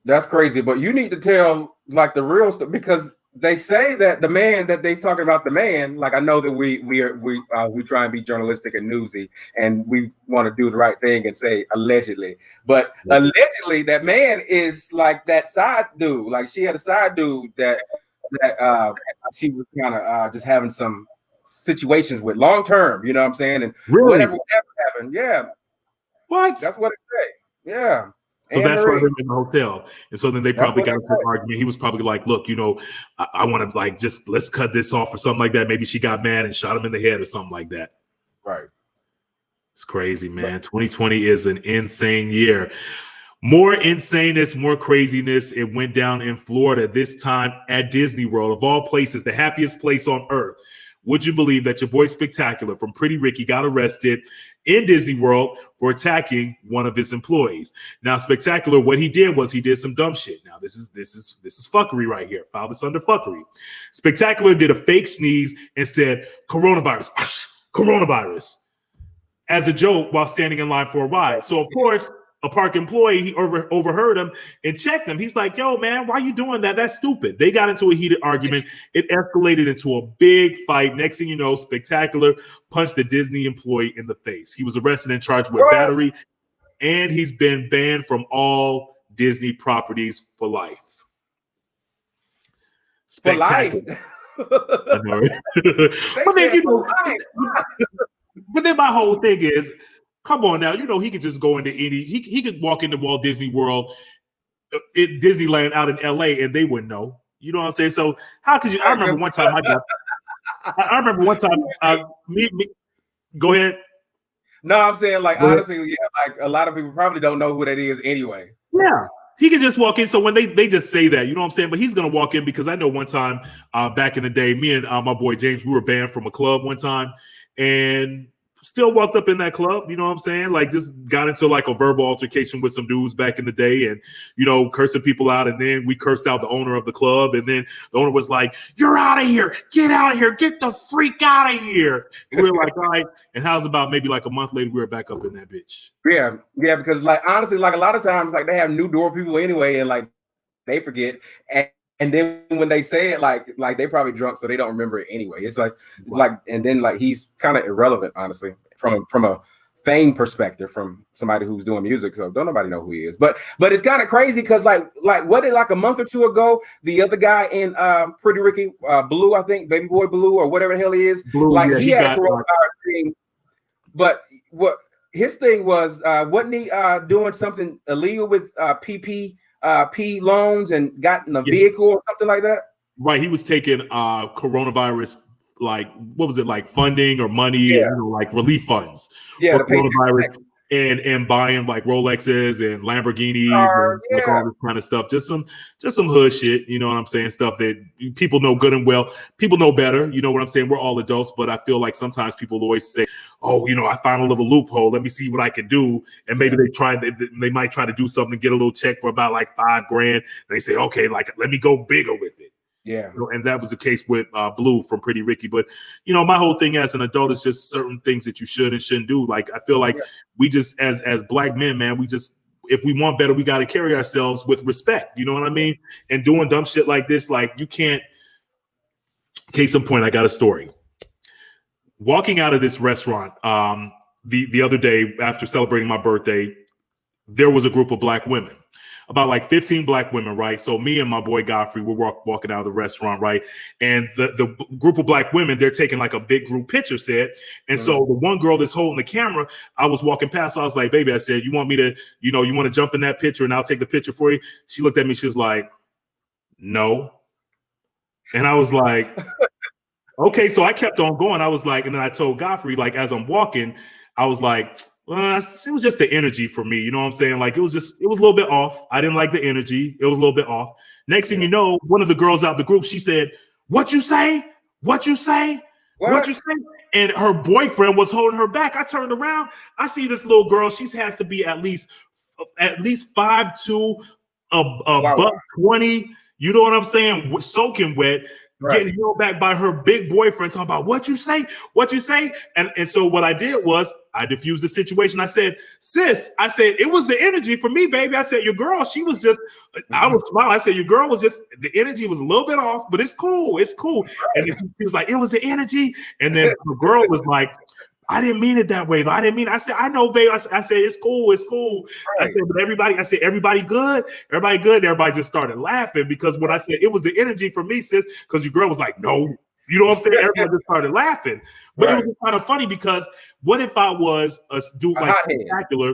[SPEAKER 1] That's crazy. But you need to tell like the real stuff, because they say that the man that they're talking about, the man, like I know that we try and be journalistic and newsy, and we want to do the right thing and say allegedly, but allegedly that man is like that side dude. Like she had a side dude that she was kind of just having some situations with long term. You know what I'm saying? And
[SPEAKER 2] really?
[SPEAKER 1] whatever happened, yeah.
[SPEAKER 2] What?
[SPEAKER 1] That's what it say. Yeah.
[SPEAKER 2] So that's why they're in the hotel. And so then they probably got into an argument. He was probably like, look, you know, I want to like, just let's cut this off or something like that. Maybe she got mad and shot him in the head or something like that.
[SPEAKER 1] Right.
[SPEAKER 2] It's crazy, man. 2020 is an insane year. More insaneness, more craziness. It went down in Florida, this time at Disney World, of all places, the happiest place on earth. Would you believe that your boy Spectacular from Pretty Ricky got arrested in Disney World for attacking one of his employees? Now, Spectacular, what he did was he did some dumb shit. Now, this is fuckery right here. File this under fuckery. Spectacular did a fake sneeze and said, "Coronavirus, coronavirus," as a joke while standing in line for a ride. So, of course, a park employee, he overheard him and checked him. He's like, yo, man, why are you doing that? That's stupid. They got into a heated argument. It escalated into a big fight. Next thing you know, Spectacular punched the Disney employee in the face. He was arrested and charged with battery, and he's been banned from all Disney properties for life. Spectacular. I know, right? But then, you know, but then my whole thing is, come on now, you know, he could just go into he could walk into Walt Disney World, Disneyland out in LA, and they wouldn't know. You know what I'm saying? So how could you? I remember one time go ahead.
[SPEAKER 1] No, I'm saying like honestly, yeah, like a lot of people probably don't know who that is anyway.
[SPEAKER 2] Yeah. He can just walk in. So when they just say that, you know what I'm saying? But he's going to walk in, because I know one time back in the day, me and my boy James, we were banned from a club one time, and still walked up in that club, you know what I'm saying? Like, just got into like a verbal altercation with some dudes back in the day and, you know, cursing people out. And then we cursed out the owner of the club. And then the owner was like, "You're out of here. Get out of here. Get the freak out of here." And we were like, all right. And how's about maybe like a month later, we were back up in that bitch.
[SPEAKER 1] Yeah. Yeah. Because like, honestly, like a lot of times, like they have new door people anyway. And like, they forget. And then when they say it, like they probably drunk, so they don't remember it anyway. It's like, and then like he's kind of irrelevant, honestly, from a fame perspective, from somebody who's doing music. So don't nobody know who he is. But it's kind of crazy because like what did like a month or two ago, the other guy in Pretty Ricky, Blue, I think, Baby Boy Blue or whatever the hell he is,
[SPEAKER 2] Blue,
[SPEAKER 1] like
[SPEAKER 2] yeah,
[SPEAKER 1] he had a coronavirus thing. But what his thing was, wasn't he doing something illegal with PP loans and got in a vehicle or something like that?
[SPEAKER 2] Right. He was taking coronavirus, like, what was it, like funding or money, and, you know, like relief funds for coronavirus, and buying like Rolexes and Lamborghinis and like all this kind of stuff. Just some hood shit, you know what I'm saying? Stuff that people know good and well. People know better, you know what I'm saying? We're all adults, but I feel like sometimes people always say, "Oh, you know, I found a little loophole. Let me see what I can do." And maybe they might try to do something, get a little check for about like $5,000. And they say, "Okay, like let me go bigger with it."
[SPEAKER 1] Yeah.
[SPEAKER 2] You know, and that was the case with Blue from Pretty Ricky. But, you know, my whole thing as an adult is just certain things that you should and shouldn't do. Like, I feel like we just, as Black men, man, we just, if we want better, we got to carry ourselves with respect. You know what I mean? And doing dumb shit like this, like, you can't. Case in point, I got a story. Walking out of this restaurant the other day after celebrating my birthday, there was a group of Black women. About like 15 Black women, right? So me and my boy Godfrey, we're walking out of the restaurant, right? And the group of Black women, they're taking like a big group picture set. And so the one girl that's holding the camera, I was walking past, so I was like, "Baby," I said, "you want me to, you know, you want to jump in that picture and I'll take the picture for you?" She looked at me, she was like, "No." And I was like, okay. So I kept on going. I was like, and then I told Godfrey, like, as I'm walking, I was like, well, it was just the energy for me. You know what I'm saying? Like, it was a little bit off. I didn't like the energy. It was a little bit off. Next thing you know, one of the girls out the group, she said, "What you say? What you say? What you say?" And her boyfriend was holding her back. I turned around. I see this little girl. She has to be at least 5'2", buck 20. You know what I'm saying? Soaking wet. Getting held back by her big boyfriend, talking about "what you say, what you say." And so what I did was I diffused the situation. I said, "Sis," I said, "it was the energy for me, baby." I said, "Your girl, she was just," I was smiling. I said, "Your girl was just, the energy was a little bit off, but it's cool. It's cool." And then she was like, "It was the energy." And then the girl was like, "I didn't mean it that way. I didn't mean it." I said, "I know, babe." I said, "It's cool. It's cool." I said, "But everybody," I said, "Everybody good? Everybody good?" And everybody just started laughing because when I said it was the energy for me, sis, because your girl was like, "No." You know what I'm saying? Everybody just started laughing. But it was kind of funny because what if I was a dude like Spectacular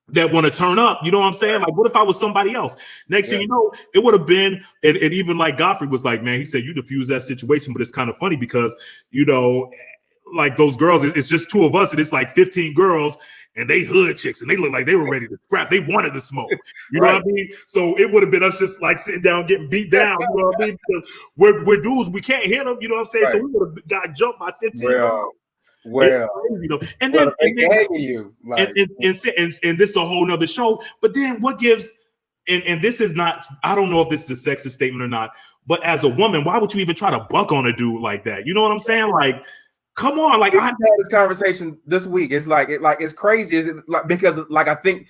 [SPEAKER 2] that want to turn up? You know what I'm saying? Like, what if I was somebody else? Next thing you know, it would have been, and even like Godfrey was like, "Man," he said, "you diffuse that situation." But it's kind of funny because, you know, like those girls, it's just two of us, and it's like 15 girls, and they hood chicks, and they look like they were ready to scrap. They wanted to smoke. You know what I mean? So it would have been us just like sitting down, getting beat down. You know what I mean? Because we're dudes, we can't hit them. You know what I'm saying? So we would have got jumped by 15 girls. It's crazy, you know? And then and this is a whole nother show. But then what gives? And this is not, I don't know if this is a sexist statement or not, but as a woman, why would you even try to buck on a dude like that? You know what I'm saying? Like, come on, like I had
[SPEAKER 1] this conversation this week. It's like it's crazy. Is it like, because like I think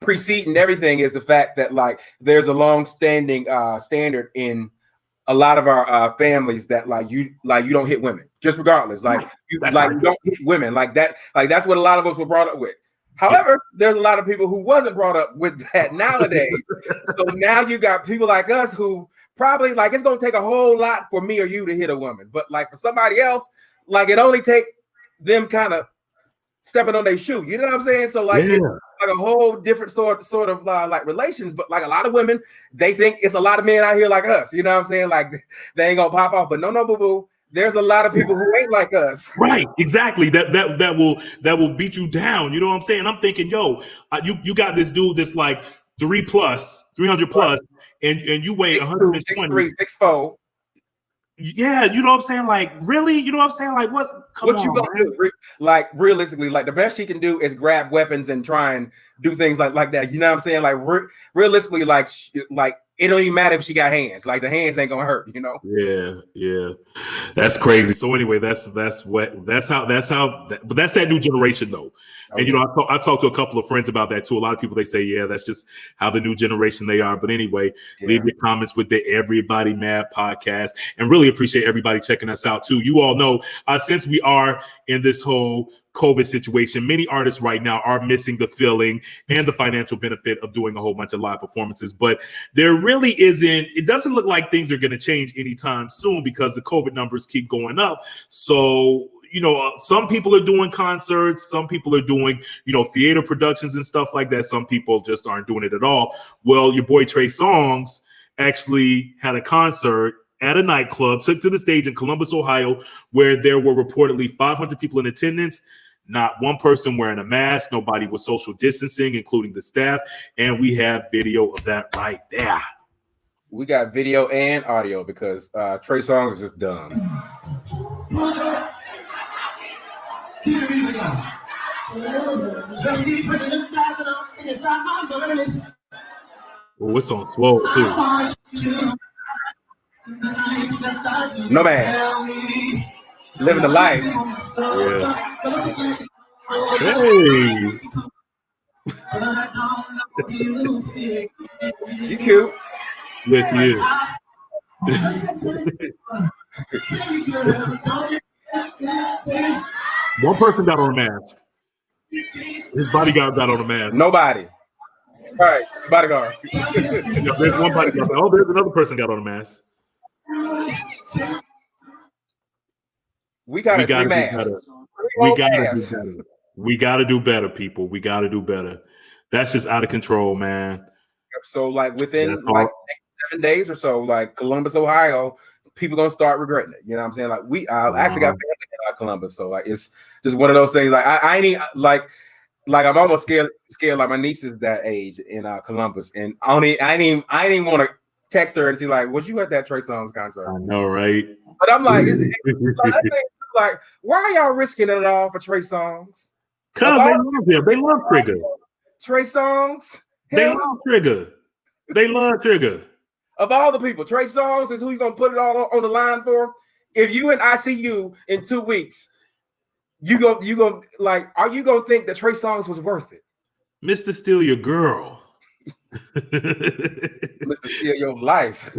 [SPEAKER 1] preceding everything is the fact that like there's a long-standing standard in a lot of our families that like you don't hit women just regardless. Like you don't hit women like that. Like that's what a lot of us were brought up with. However, there's a lot of people who wasn't brought up with that nowadays. So now you got people like us who probably like it's gonna take a whole lot for me or you to hit a woman, but like for somebody else. Like it only take them kind of stepping on their shoe. You know what I'm saying? So like it's like a whole different sort of like relations. But like a lot of women, they think it's a lot of men out here like us. You know what I'm saying? Like they ain't gonna pop off. But no, boo boo. There's a lot of people who ain't like us.
[SPEAKER 2] Right, exactly. That will beat you down. You know what I'm saying? I'm thinking, yo, you got this dude that's like 300 plus, and you weigh 120,
[SPEAKER 1] 6'3", 6'4".
[SPEAKER 2] Yeah, you know what I'm saying? Like, really? You know what I'm saying? Like, what
[SPEAKER 1] you gonna do? Like, realistically, like the best she can do is grab weapons and try and do things like that. You know what I'm saying? Like, realistically, like it don't even matter if she got hands. Like the hands ain't gonna hurt. You know?
[SPEAKER 2] Yeah. That's crazy. So anyway, that's that new generation though. And you know, I talked to a couple of friends about that too. A lot of people, they say, yeah, that's just how the new generation they are. But anyway, leave your comments with the Everybody Mad podcast, and really appreciate everybody checking us out too. You all know, since we are in this whole COVID situation, many artists right now are missing the feeling and the financial benefit of doing a whole bunch of live performances. But there really it doesn't look like things are going to change anytime soon because the COVID numbers keep going up. So, you know, some people are doing concerts, some people are doing, you know, theater productions and stuff like that. Some people just aren't doing it at all. Well, your boy Trey Songz actually had a concert at a nightclub, took to the stage in Columbus, Ohio, where there were reportedly 500 people in attendance. Not one person wearing a mask. Nobody was social distancing, including the staff. And we have video of that right there.
[SPEAKER 1] We got video and audio because Trey Songz is just dumb.
[SPEAKER 2] Oh, it's on slow too.
[SPEAKER 1] No man. Living the life.
[SPEAKER 2] Yeah. Hey.
[SPEAKER 1] She cute.
[SPEAKER 2] Yes, she is. One person got on a mask. His bodyguard got on a mask.
[SPEAKER 1] Nobody. All right, bodyguard.
[SPEAKER 2] There's one bodyguard. Oh, there's another person got on a mask.
[SPEAKER 1] We got to do better.
[SPEAKER 2] We got to do better, people. We got to do better. That's just out of control, man.
[SPEAKER 1] So, like within like 7 days or so, like Columbus, Ohio, people gonna start regretting it. You know what I'm saying? Like we actually got family in Columbus, so like it's just one of those things. Like I need like I'm almost scared. Like my niece is that age in Columbus, and I didn't even want to text her and see like, was you at that Trey Songz concert?
[SPEAKER 2] I know, right?
[SPEAKER 1] But I'm like, like, why are y'all risking it all for Trey Songz?
[SPEAKER 2] Cause they love him. They love Trigger.
[SPEAKER 1] Trey Songz.
[SPEAKER 2] They love Trigger. They love Trigger.
[SPEAKER 1] Of all the people, Trey Songz is who you gonna put it all on the line for. If you in ICU in 2 weeks, you go like, are you gonna think that Trey Songz was worth it?
[SPEAKER 2] Mr. Steal Your Girl.
[SPEAKER 1] Mr. Steal Your Life.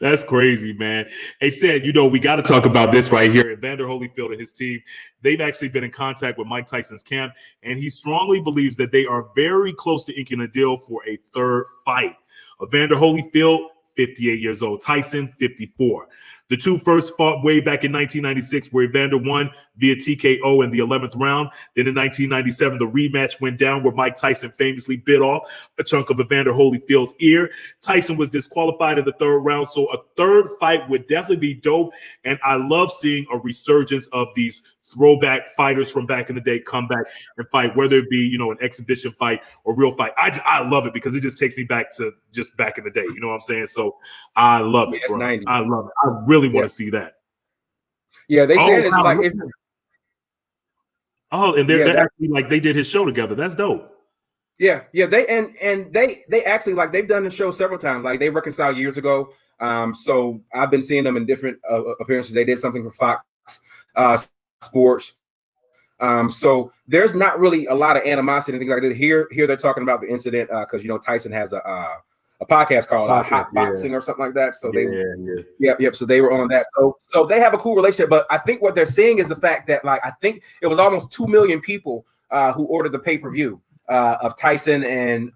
[SPEAKER 2] That's crazy, man. Hey, said, you know, we got to talk about this right here. Evander Holyfield and his team, they've actually been in contact with Mike Tyson's camp, and he strongly believes that they are very close to inking a deal for a third fight. Evander Holyfield, 58 years old. Tyson, 54. The two first fought way back in 1996, where Evander won via TKO in the 11th round. Then in 1997, the rematch went down where Mike Tyson famously bit off a chunk of Evander Holyfield's ear. Tyson was disqualified in the third round, so a third fight would definitely be dope. And I love seeing a resurgence of these throwback fighters from back in the day come back and fight, whether it be, you know, an exhibition fight or real fight. I love it because it just takes me back to just back in the day. You know what I'm saying? So I love it, bro.
[SPEAKER 1] 90s.
[SPEAKER 2] I love it. I really want to see that.
[SPEAKER 1] Yeah, they said it's like
[SPEAKER 2] they're actually like they did his show together. That's dope.
[SPEAKER 1] Yeah, they actually like they've done the show several times. Like they reconciled years ago. So I've been seeing them in different appearances. They did something for Fox Sports. So there's not really a lot of animosity and things like that. Here they're talking about the incident because you know Tyson has a podcast called Hot Boxing or something like that. So so they were on that. So they have a cool relationship. But I think what they're seeing is the fact that like I think it was almost 2 million people who ordered the pay-per-view of Tyson and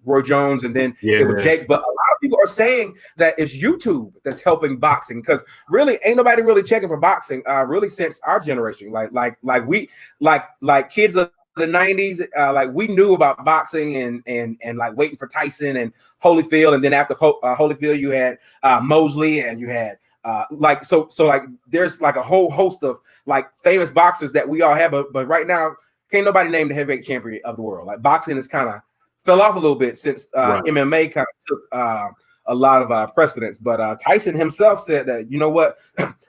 [SPEAKER 1] Roy Jones, and then it was Jake. But a lot of people are saying that it's YouTube that's helping boxing because really ain't nobody really checking for boxing really since our generation. Like we kids of the 90s, like we knew about boxing and like waiting for Tyson and Holyfield, and then after Holyfield you had Mosley, and you had like so like there's like a whole host of like famous boxers that we all have, but right now can't nobody name the heavyweight champion of the world. Like boxing has kind of fell off a little bit since MMA kind of took a lot of precedents. But Tyson himself said that, you know what,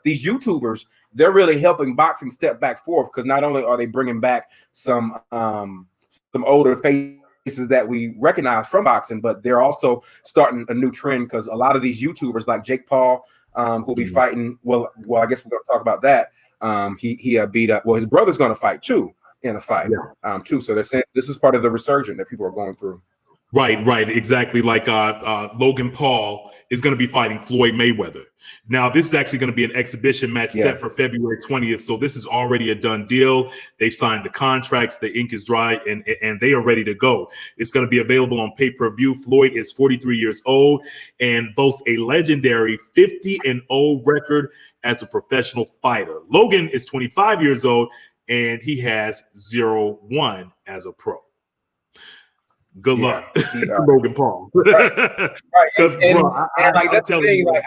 [SPEAKER 1] these YouTubers, they're really helping boxing step back forth, because not only are they bringing back some older faces that we recognize from boxing, but they're also starting a new trend, because a lot of these YouTubers like Jake Paul, who'll be fighting. Well, I guess we're going to talk about that. He beat up. Well, his brother's going to fight too in a fight too. So they're saying this is part of the resurgence that people are going through.
[SPEAKER 2] Right, exactly. Like Logan Paul is going to be fighting Floyd Mayweather. Now, this is actually going to be an exhibition match set for February 20th. So this is already a done deal. They've signed the contracts. The ink is dry, and they are ready to go. It's going to be available on pay-per-view. Floyd is 43 years old and boasts a legendary 50-0 record as a professional fighter. Logan is 25 years old, and he has 0-1 as a pro. Good luck, Logan Paul.
[SPEAKER 1] Right. Because like that's the thing. Like,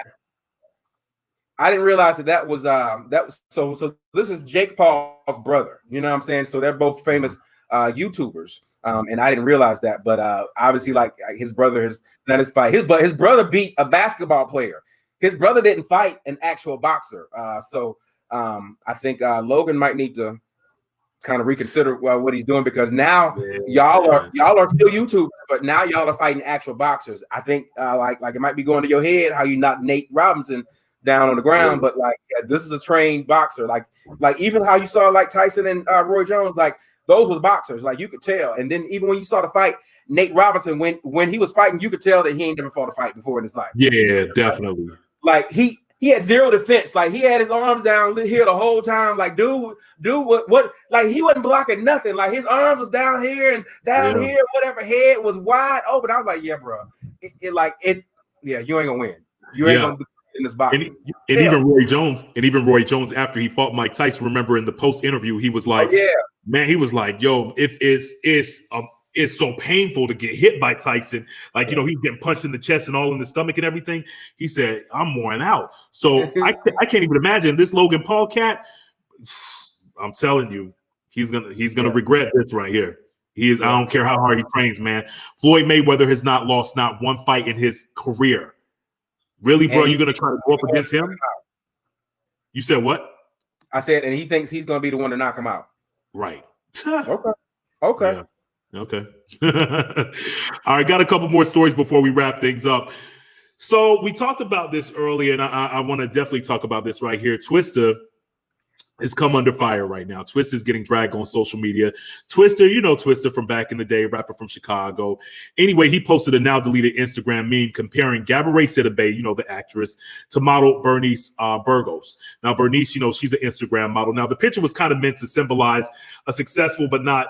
[SPEAKER 1] I didn't realize that was so. This is Jake Paul's brother. You know what I'm saying? So they're both famous YouTubers. And I didn't realize that. But obviously, like his brother has done his fight. His brother beat a basketball player. His brother didn't fight an actual boxer. So I think Logan might need to kind of reconsider what he's doing, because now y'all are still YouTubers, but now y'all are fighting actual boxers. I think like it might be going to your head how you knocked Nate Robinson down on the ground, but like this is a trained boxer. Like even how you saw like Tyson and Roy Jones, like those was boxers, like you could tell. And then even when you saw the fight, Nate Robinson, when he was fighting, you could tell that he ain't never fought a fight before in his life.
[SPEAKER 2] Yeah, definitely.
[SPEAKER 1] Like he had zero defense. Like he had his arms down here the whole time. Like dude, what? Like he wasn't blocking nothing. Like his arms was down here and down here. Whatever, head was wide open. I was like, yeah, bro. You ain't gonna win. You ain't gonna in this boxing.
[SPEAKER 2] And even Roy Jones, after he fought Mike Tyson, remember in the post interview, he was like, man, he was like, yo, if it's so painful to get hit by Tyson. Like, you know, he's getting punched in the chest and all in the stomach and everything. He said, I'm worn out. So I can't even imagine this Logan Paul cat. I'm telling you, he's gonna regret this right here. I don't care how hard he trains, man. Floyd Mayweather has not lost not one fight in his career. Really, bro? You're gonna try to go up against him? You said what?
[SPEAKER 1] I said, and he thinks he's gonna be the one to knock him out.
[SPEAKER 2] Right.
[SPEAKER 1] Okay.
[SPEAKER 2] Yeah. Okay. All right, got a couple more stories before we wrap things up. So we talked about this earlier, and I want to definitely talk about this right here. Twista has come under fire right now. Twista is getting dragged on social media. Twista, you know Twista from back in the day, rapper from Chicago. Anyway, he posted a now deleted Instagram meme comparing Gabourey Sidibe, you know, the actress, to model Bernice Burgos. Now, Bernice, you know, she's an Instagram model. Now, the picture was kind of meant to symbolize a successful but not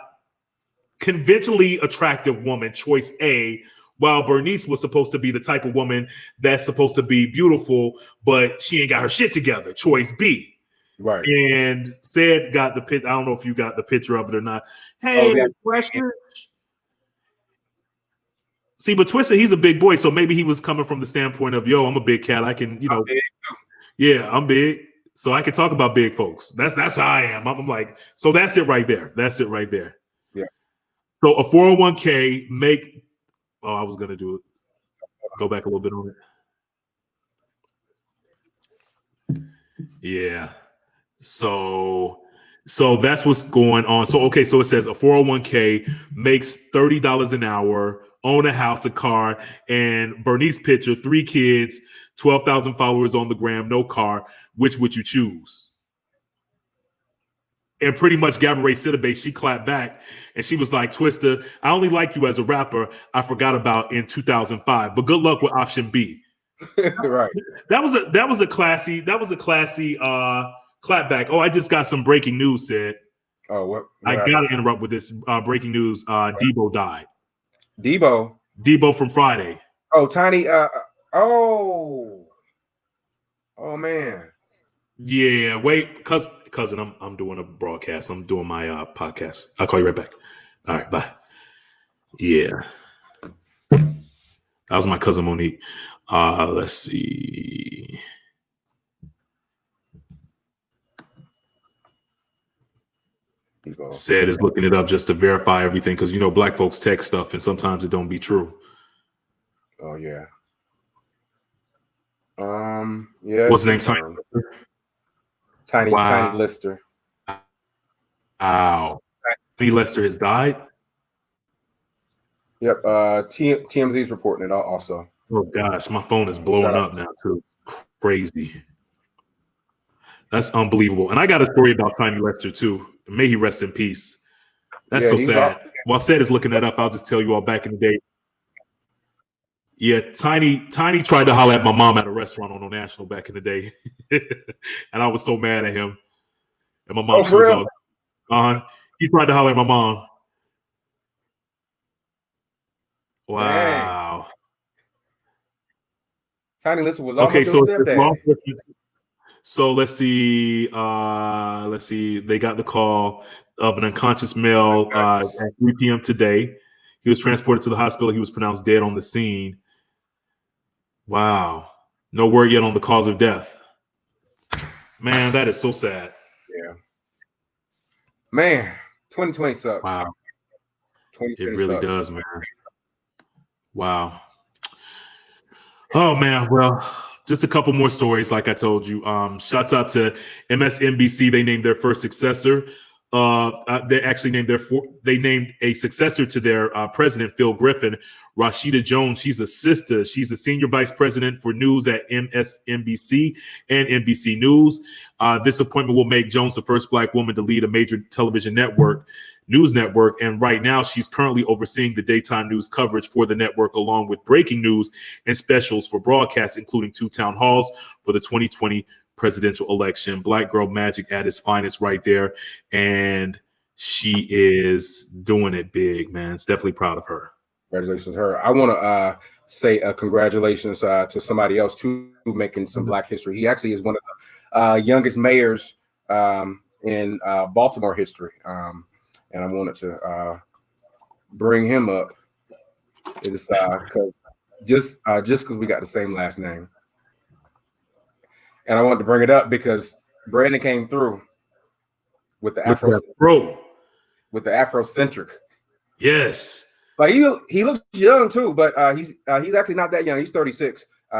[SPEAKER 2] conventionally attractive woman, choice A, while Bernice was supposed to be the type of woman that's supposed to be beautiful, but she ain't got her shit together, choice B.
[SPEAKER 1] Right.
[SPEAKER 2] And said got the picture. I don't know if you got the picture of it or not. Hey, question. See, but Twista, he's a big boy, so maybe he was coming from the standpoint of, yo, I'm a big cat. I can, you know, I'm big. So I can talk about big folks. That's how I am. I'm like, so that's it right there. That's it right there.
[SPEAKER 1] Yeah.
[SPEAKER 2] So a 401k I was gonna do it. Go back a little bit on it. Yeah. So that's what's going on. So okay, so it says a 401k makes $30 an hour, own a house, a car, and Bernice picture, 3 kids, 12,000 followers on the gram, no car. Which would you choose? And pretty much Gabourey Sidibe, she clapped back and she was like, Twista, I only like you as a rapper. I forgot about in 2005, but good luck with option B.
[SPEAKER 1] Right.
[SPEAKER 2] That was a classy clapback. Oh, I just got some breaking news, said.
[SPEAKER 1] Oh, what
[SPEAKER 2] I got to interrupt with this breaking news. Debo died.
[SPEAKER 1] Debo
[SPEAKER 2] from Friday.
[SPEAKER 1] Oh, Tiny. Oh, man.
[SPEAKER 2] Yeah, wait, cousin, I'm doing a broadcast. I'm doing my podcast. I'll call you right back. All right, bye. Yeah. That was my cousin Monique. Let's see. Said is looking it up just to verify everything because, you know, black folks text stuff and sometimes it don't be true.
[SPEAKER 1] Oh, yeah. Yeah.
[SPEAKER 2] What's his name?
[SPEAKER 1] Tiny Lister.
[SPEAKER 2] Wow. Tiny Lister has died?
[SPEAKER 1] Yep. TMZ's reporting it also.
[SPEAKER 2] Oh gosh, my phone is blowing up now too. Crazy. That's unbelievable. And I got a story about Tiny Lister too. May he rest in peace. That's so sad. While Seth is looking that up, I'll just tell you all back in the day. Yeah, Tiny tried to holler at my mom at a restaurant on National back in the day. And I was so mad at him. And my mom, she was on. He tried to holler at my mom. Wow.
[SPEAKER 1] Dang. Tiny Lister was almost your stepdad.
[SPEAKER 2] So let's see. They got the call of an unconscious male at 3 p.m. today. He was transported to the hospital. He was pronounced dead on the scene. Wow. No word yet on the cause of death. Man, that is so sad.
[SPEAKER 1] Yeah. Man, 2020 sucks.
[SPEAKER 2] Wow.
[SPEAKER 1] 2020
[SPEAKER 2] it really
[SPEAKER 1] sucks.
[SPEAKER 2] Does, man. Wow. Oh, man. Well, just a couple more stories, like I told you. Shouts out to MSNBC. They named their first successor. They actually named they named a successor to their president, Phil Griffin. Rashida Jones, she's a sister. She's the senior vice president for news at MSNBC and NBC News. This appointment will make Jones the first Black woman to lead a major television news network. And right now, she's currently overseeing the daytime news coverage for the network, along with breaking news and specials for broadcasts, including 2 town halls for the 2020 presidential election. Black girl magic at its finest right there. And she is doing it big, man. It's definitely proud of her.
[SPEAKER 1] Congratulations to her. I want to say congratulations to somebody else too, making some Black history. He actually is one of the youngest mayors in Baltimore history. And I wanted to bring him up. It's because just because we got the same last name. And I wanted to bring it up because Brandon came through with the Afrocentric.
[SPEAKER 2] Yes.
[SPEAKER 1] Like he looks young too, but he's actually not that young. He's 36. He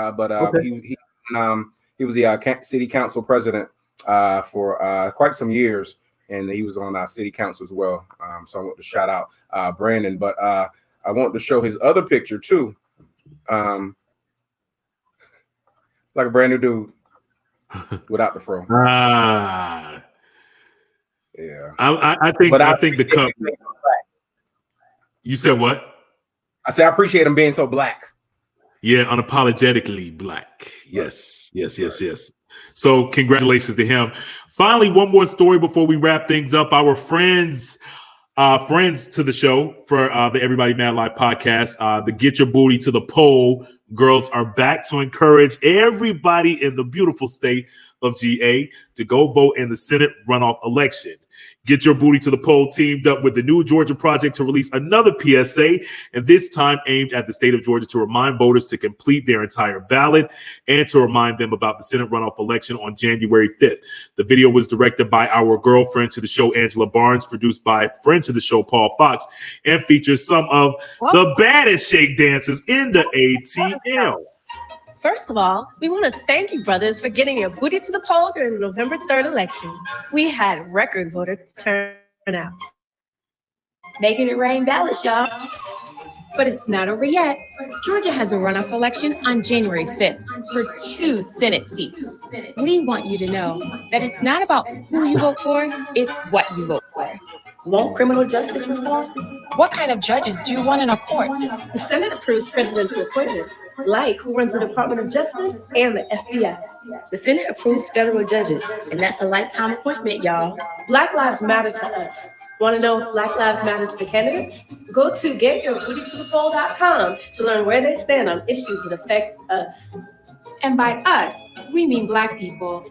[SPEAKER 1] was the city council president for quite some years, and he was on our city council as well. So I want to shout out Brandon, but I want to show his other picture too. Like a brand new dude without the fro. Yeah.
[SPEAKER 2] I think the cup. You said what?
[SPEAKER 1] I said I appreciate him being so Black.
[SPEAKER 2] Yeah, unapologetically Black. Yes. So congratulations to him. Finally, one more story before we wrap things up. Our friends to the show for the Everybody Mad Live podcast, the Get Your Booty to the Poll girls are back to encourage everybody in the beautiful state of GA to go vote in the Senate runoff election. Get Your Booty to the Poll teamed up with the New Georgia Project to release another PSA, and this time aimed at the state of Georgia to remind voters to complete their entire ballot and to remind them about the Senate runoff election on January 5th. The video was directed by our girlfriend to the show, Angela Barnes, produced by friend to the show, Paul Fox, and features some of the baddest shake dancers in the ATL.
[SPEAKER 7] First of all, we want to thank you, brothers, for getting your booty to the poll during the November 3rd election. We had record voter turnout.
[SPEAKER 8] Making it rain ballots, y'all.
[SPEAKER 9] But it's not over yet. Georgia has a runoff election on January 5th for 2 Senate seats. We want you to know that it's not about who you vote for, it's what you vote for.
[SPEAKER 8] Want criminal justice reform?
[SPEAKER 9] What kind of judges do you want in our courts?
[SPEAKER 7] The Senate approves presidential appointments, like who runs the Department of Justice and the FBI.
[SPEAKER 8] The Senate approves federal judges, and that's a lifetime appointment, y'all.
[SPEAKER 7] Black lives matter to us. Want to know if Black lives matter to the candidates? Go to getyourbootytothepoll.com to learn where they stand on issues that affect us.
[SPEAKER 9] And by us, we mean Black people.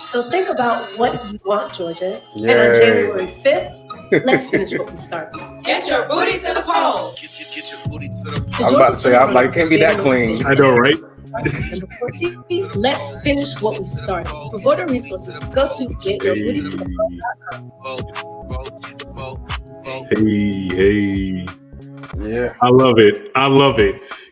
[SPEAKER 7] So think about what you want, Georgia. Yay. And on January 5th, let's finish what we started.
[SPEAKER 9] Get your booty to the poll.
[SPEAKER 1] Get your booty to the poll. I was about to say, I was like, it can't be that clean.
[SPEAKER 2] I know, right?
[SPEAKER 7] December 14th, let's finish what we started. For voter resources, go to getyourbootytothepoll.com.
[SPEAKER 2] Hey.
[SPEAKER 1] Yeah.
[SPEAKER 2] I love it.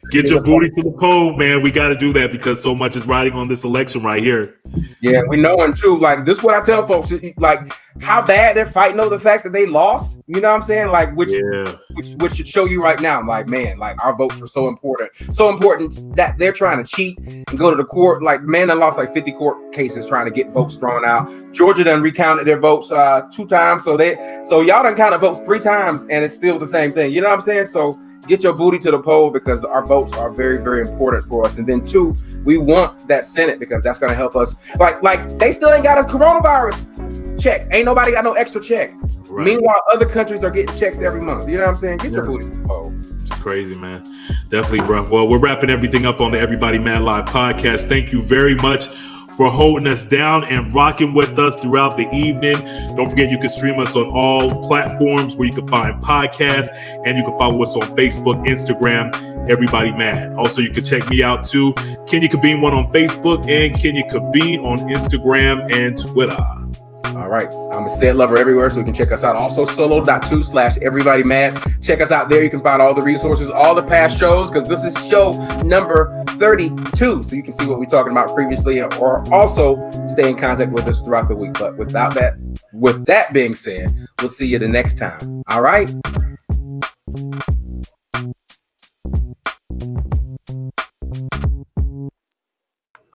[SPEAKER 2] Get your booty to the poll, man. We got to do that because so much is riding on this election right here.
[SPEAKER 1] Yeah, we know, and too, like this is what I tell folks, like how bad they're fighting over the fact that they lost. You know what I'm saying? Like which should show you right now, like, man, like our votes are so important that they're trying to cheat and go to the court. Like, man, they lost like 50 court cases trying to get votes thrown out. Georgia done recounted their votes 2 times, so y'all done counted votes 3 times, and it's still the same thing. You know what I'm saying? So get your booty to the poll because our votes are very, very important for us. And then 2, we want that Senate because that's going to help us. Like they still ain't got a coronavirus checks. Ain't nobody got no extra check. Right. Meanwhile, other countries are getting checks every month. You know what I'm saying? Get your booty to the poll.
[SPEAKER 2] It's crazy, man. Definitely, bro. Well, we're wrapping everything up on the Everybody Mad Live podcast. Thank you very much for holding us down and rocking with us throughout the evening. Don't forget, you can stream us on all platforms where you can find podcasts, and you can follow us on Facebook, Instagram, Everybody Mad. Also, you can check me out too, Kenya Kabine 1 on Facebook and Kenya Kabine on Instagram and Twitter.
[SPEAKER 1] All right. I'm a Set Lover everywhere, so you can check us out. Also, solo.2/everybodymad. Check us out there. You can find all the resources, all the past shows, because this is show number 32. So you can see what we're talking about previously, or also stay in contact with us throughout the week. But with that being said, we'll see you the next time. All right.